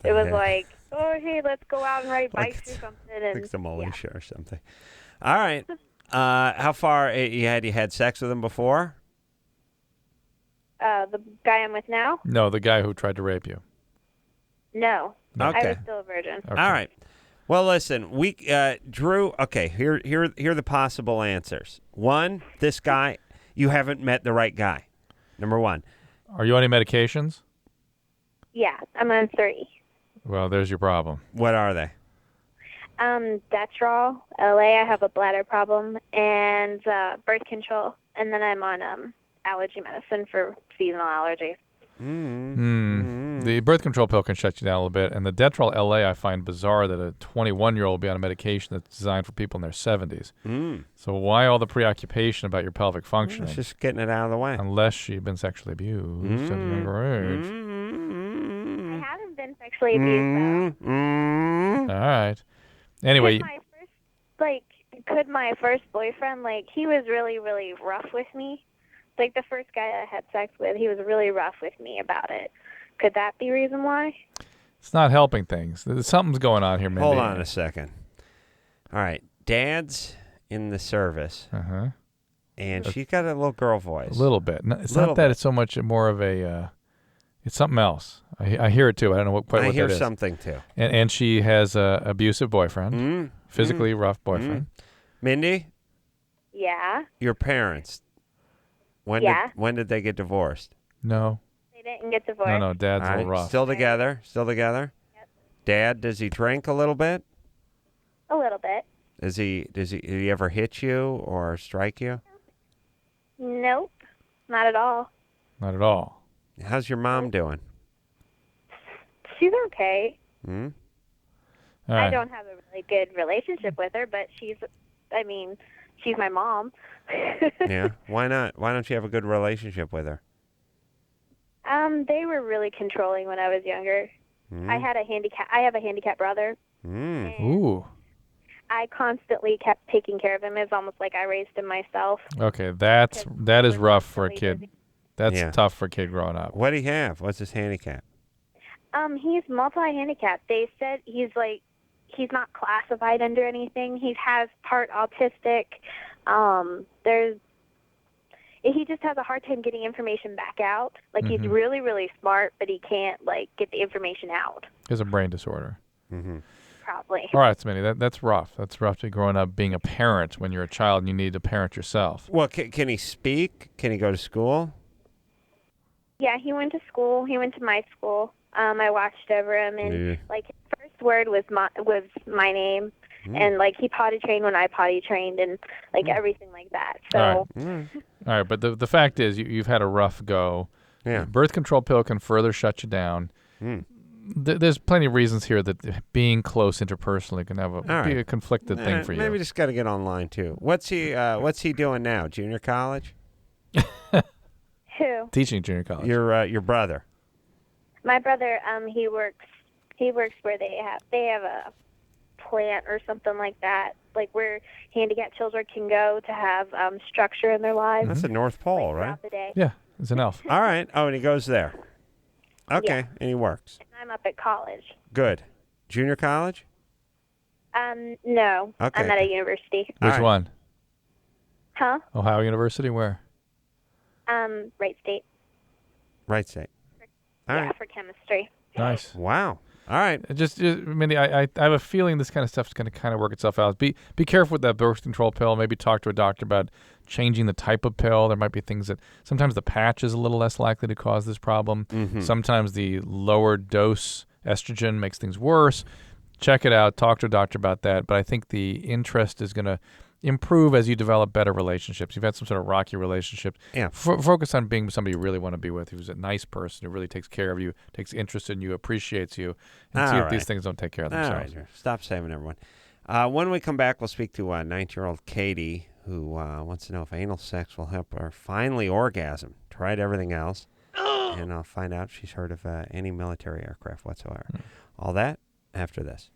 it was like, oh, hey, let's go out and ride bikes or something. And like some militia or something. All right. How far you had sex with him before? The guy I'm with now? No, the guy who tried to rape you. No. Okay. I was still a virgin. Okay. All right. Well, listen, Drew. Okay, here are the possible answers. 1, this guy, you haven't met the right guy. Number 1. Are you on any medications? Yeah, I'm on 3. Well, there's your problem. What are they? Detrol, LA. I have a bladder problem, and birth control, and then I'm on allergy medicine for seasonal allergies. The birth control pill can shut you down a little bit, and the Detrol LA I find bizarre that a 21-year-old will be on a medication that's designed for people in their 70s. So why all the preoccupation about your pelvic functioning? It's just getting it out of the way. Unless you've been sexually abused at a younger age. I haven't been sexually abused, though. All right. Anyway. Could my first boyfriend, he was really, really rough with me. Like, the first guy I had sex with, he was really rough with me about it. Could that be reason why? It's not helping things. Something's going on here, Mindy. Hold on a second. All right. Dad's in the service. And she's got a little girl voice. A little bit. It's not that. It's so much more of a... it's something else. I hear it, too. I don't know quite what that is. I hear something, too. And she has an abusive boyfriend. Physically rough boyfriend. Mindy? Yeah. Your parents. When did they get divorced? No. They didn't get divorced. No, Dad's a little rough. Still together? Still together? Yep. Dad, does he drink a little bit? A little bit. Did he ever hit you or strike you? Nope. Not at all. Not at all. How's your mom doing? She's okay. Hmm? All I right. don't have a really good relationship with her, but she's my mom. Yeah. Why not? Why don't you have a good relationship with her? They were really controlling when I was younger. Hmm? I have a handicapped brother. Hmm. Ooh. I constantly kept taking care of him. It's almost like I raised him myself. Okay, that is rough for a kid. That's Yeah. tough for a kid growing up. What do he have? What's his handicap? He's multi-handicapped. They said he's not classified under anything. He has part autistic. He just has a hard time getting information back out. Like he's really, really smart, but he can't get the information out. He has a brain disorder. Mm-hmm. Probably. All right, Smitty, that's rough. That's rough to be growing up being a parent when you're a child and you need to parent yourself. Well, can he speak? Can he go to school? Yeah, he went to school. He went to my school. I watched over him, and Yeah. his first word was my name, and he potty trained when I potty trained, and everything like that. So. All right, but the fact is you've had a rough go. Yeah. Birth control pill can further shut you down. There's plenty of reasons here that being close interpersonally can be a conflicted thing for you. Maybe just got to get online too. What's he doing now? Junior college? Who? Teaching junior college. Your brother. My brother, he works where they have a plant or something like that, where handicapped children can go to have structure in their lives. That's the North Pole, right? Throughout the day. Yeah, he's an elf. All right. Oh, and he goes there. Okay, Yeah. and he works. And I'm up at college. Good. Junior college? No. Okay. I'm at a university. Which one? Huh? Ohio University? Where? Wright State. Right state. All Yeah, right. for chemistry. Nice. Wow. All right. Mindy, I have a feeling this kind of stuff's going to kind of work itself out. Be careful with that birth control pill. Maybe talk to a doctor about changing the type of pill. There might be things that sometimes the patch is a little less likely to cause this problem. Sometimes the lower dose estrogen makes things worse. Check it out. Talk to a doctor about that. But I think the interest is going to improve as you develop better relationships. You've had some sort of rocky relationship. Yeah. Focus on being somebody you really want to be with, who's a nice person, who really takes care of you, takes interest in you, appreciates you, and see if these things don't take care of themselves. All right. Stop saving everyone. When we come back, we'll speak to 19-year-old Katie, who wants to know if anal sex will help her finally orgasm. Tried everything else, and I'll find out if she's heard of any military aircraft whatsoever. All that after this.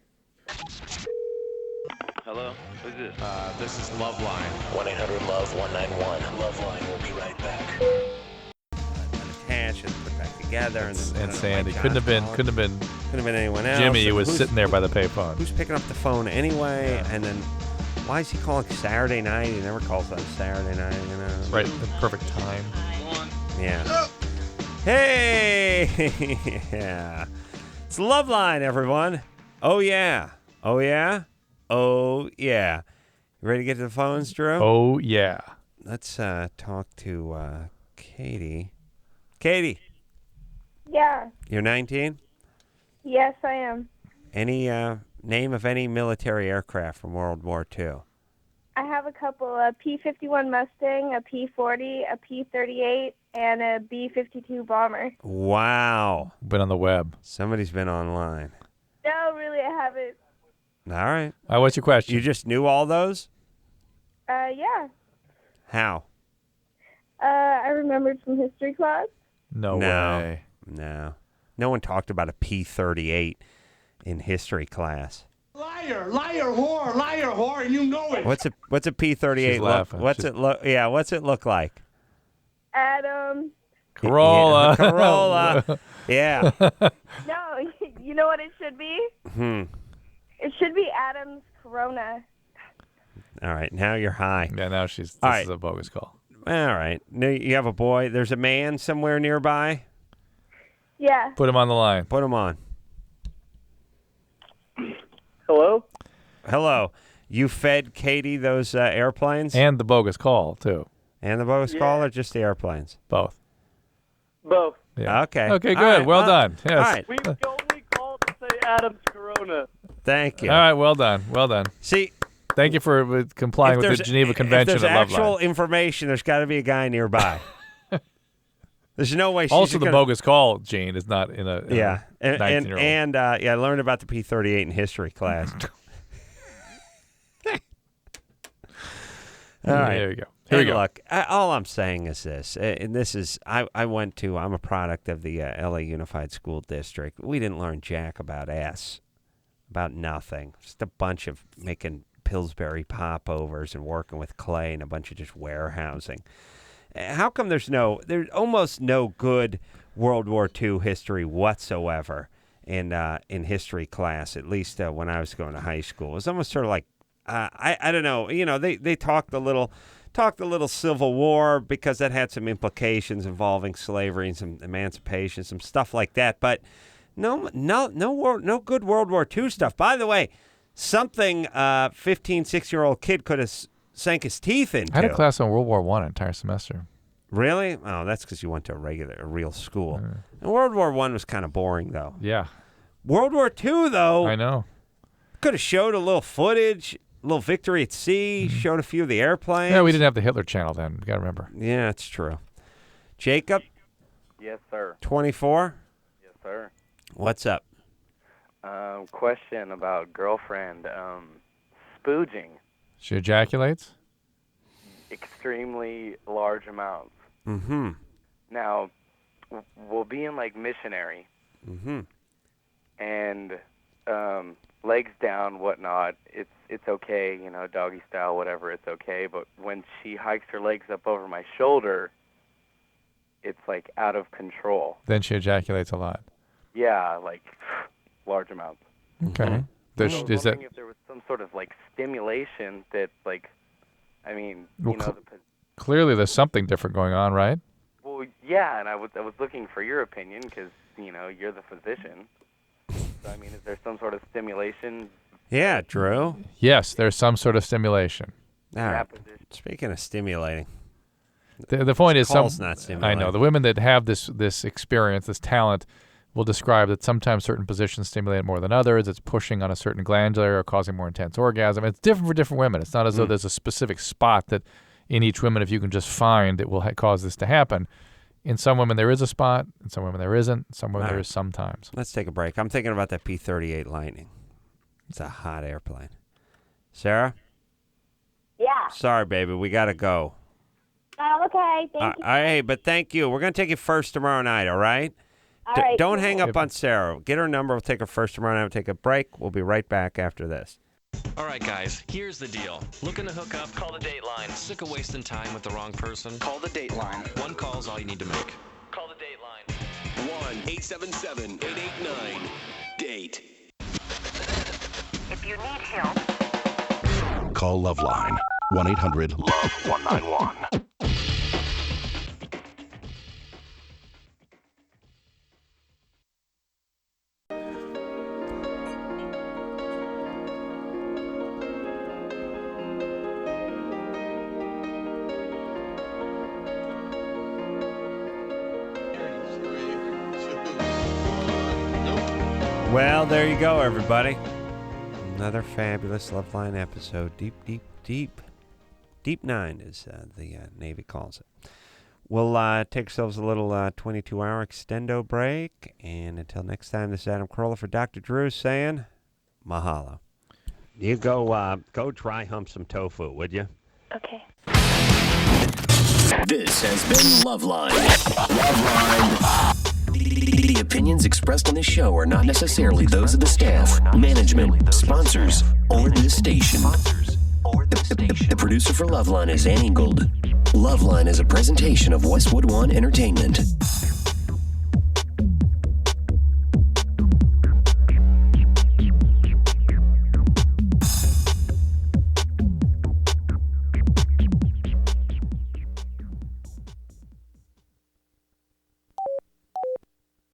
Hello? Who's this? This is LoveLine. 1-800-LOVE-191. LoveLine will be right back. Attach and put back together, And Sandy couldn't have been anyone else. Jimmy, who And was who's- sitting there by the payphone. Who's picking up the phone anyway? And then why is he calling Saturday night? He never calls on Saturday night, you know. Right, the perfect time. Yeah. Hey! Yeah. It's LoveLine, everyone. Oh, yeah. Oh, yeah? Oh, yeah. You ready to get to the phones, Drew? Oh, yeah. Let's talk to Katie. Katie, Yeah. you're 19? Yes, I am. Any name of any military aircraft from World War II? I have a couple: a P-51 Mustang, a P-40, a P-38, and a B-52 bomber. Wow. Been on the web. Somebody's been online. No, really, I haven't. All right. What's your question? You just knew all those? Yeah. How? I remembered from history class. No way. No. No one talked about a P-38 in history class. Liar, whore, and you know it. What's a P-38 She's look? laughing. What's it look like? Adam. Corolla. Yeah, Corolla. Yeah. No, you know what it should be? It should be Adam's Corona. All right. Now you're high. Yeah, now this All is right. a bogus call. All right. Now you have a boy. There's a man somewhere nearby. Yeah. Put him on the line. Put him on. Hello? Hello. You fed Katie those airplanes? And the bogus call, too. And the bogus call, or just the airplanes? Both. Both. Yeah. Okay. Okay, good. All right, well done. Yes. All right. We only called to say Adam's Corona. Thank you. All right, well done. Well done. See, thank you for complying with the Geneva Convention if there's at LoveLine. actual information, there's got to be a guy nearby. There's no way she's Also, the gonna... bogus call, Gene, is not in a 19-year-old. And I learned about the P-38 in history class. All right. There you go. Here we go. Look, all I'm saying is this, and this is, I'm a product of the LA Unified School District. We didn't learn jack about ass, about nothing. Just a bunch of making Pillsbury popovers and working with clay and a bunch of just warehousing. How come there's almost no good World War II history whatsoever in history class, at least when I was going to high school? It was almost sort of like, I don't know, they talked a little Civil War because that had some implications involving slavery and some emancipation, some stuff like that. But no good World War II stuff. By the way, something 16-year-old kid could have sank his teeth into. I had a class on World War I an entire semester. Really? Oh, that's because you went to a real school. And World War I was kind of boring, though. Yeah. World War II, though. I know. Could have showed a little footage. A little victory at sea, showed a few of the airplanes. Yeah, we didn't have the Hitler channel then. You got to remember. Yeah, that's true. Jacob? Yes, sir. 24? Yes, sir. What's up? Question about girlfriend spooging. She ejaculates? Extremely large amounts. Mm-hmm. Now, we'll be in, missionary. Mm-hmm. And legs down, whatnot, it's okay, doggy style, whatever, it's okay. But when she hikes her legs up over my shoulder, it's out of control. Then she ejaculates a lot. Yeah, large amounts. Okay. I was Is wondering that if there was some sort of stimulation that clearly there's something different going on, right? Well, yeah, and I was looking for your opinion because you're the physician. So, is there some sort of stimulation? Yeah, Drew. Yes, there's some sort of stimulation. All right. Speaking of stimulating. The point is, not stimulating. I know the women that have this experience, this talent, will describe that sometimes certain positions stimulate more than others. It's pushing on a certain glandular or causing more intense orgasm. It's different for different women. It's not as though there's a specific spot that in each woman, if you can just find, it will cause this to happen. In some women, there is a spot. In some women, there isn't. In some women, there is sometimes. Let's take a break. I'm thinking about that P-38 Lightning. It's a hot airplane. Sarah? Yeah. Sorry, baby. We got to go. Okay. Thank you. Hey, but thank you. We're going to take you first tomorrow night, all right? All right. Don't hang up on Sarah. Get her number. We'll take her first tomorrow night. We'll take a break. We'll be right back after this. All right, guys, here's the deal. Looking to hook up? Call the Dateline. Sick of wasting time with the wrong person? Call the Dateline. One call's all you need to make. Call the Dateline. 1-877-889-DATE. If you need help, Call LoveLine. 1-800-LOVE-191. Well, there you go, everybody. Another fabulous LoveLine episode. Deep 9 is the Navy calls it. We'll take ourselves a little 22-hour extendo break. And until next time, this is Adam Carolla for Dr. Drew saying mahalo. You go dry hump some tofu, would you? Okay. This has been LoveLine. LoveLine. The opinions expressed on this show are not necessarily those of the staff, management, sponsors, or the station. The producer for LoveLine is Annie Gold. LoveLine is a presentation of Westwood One Entertainment.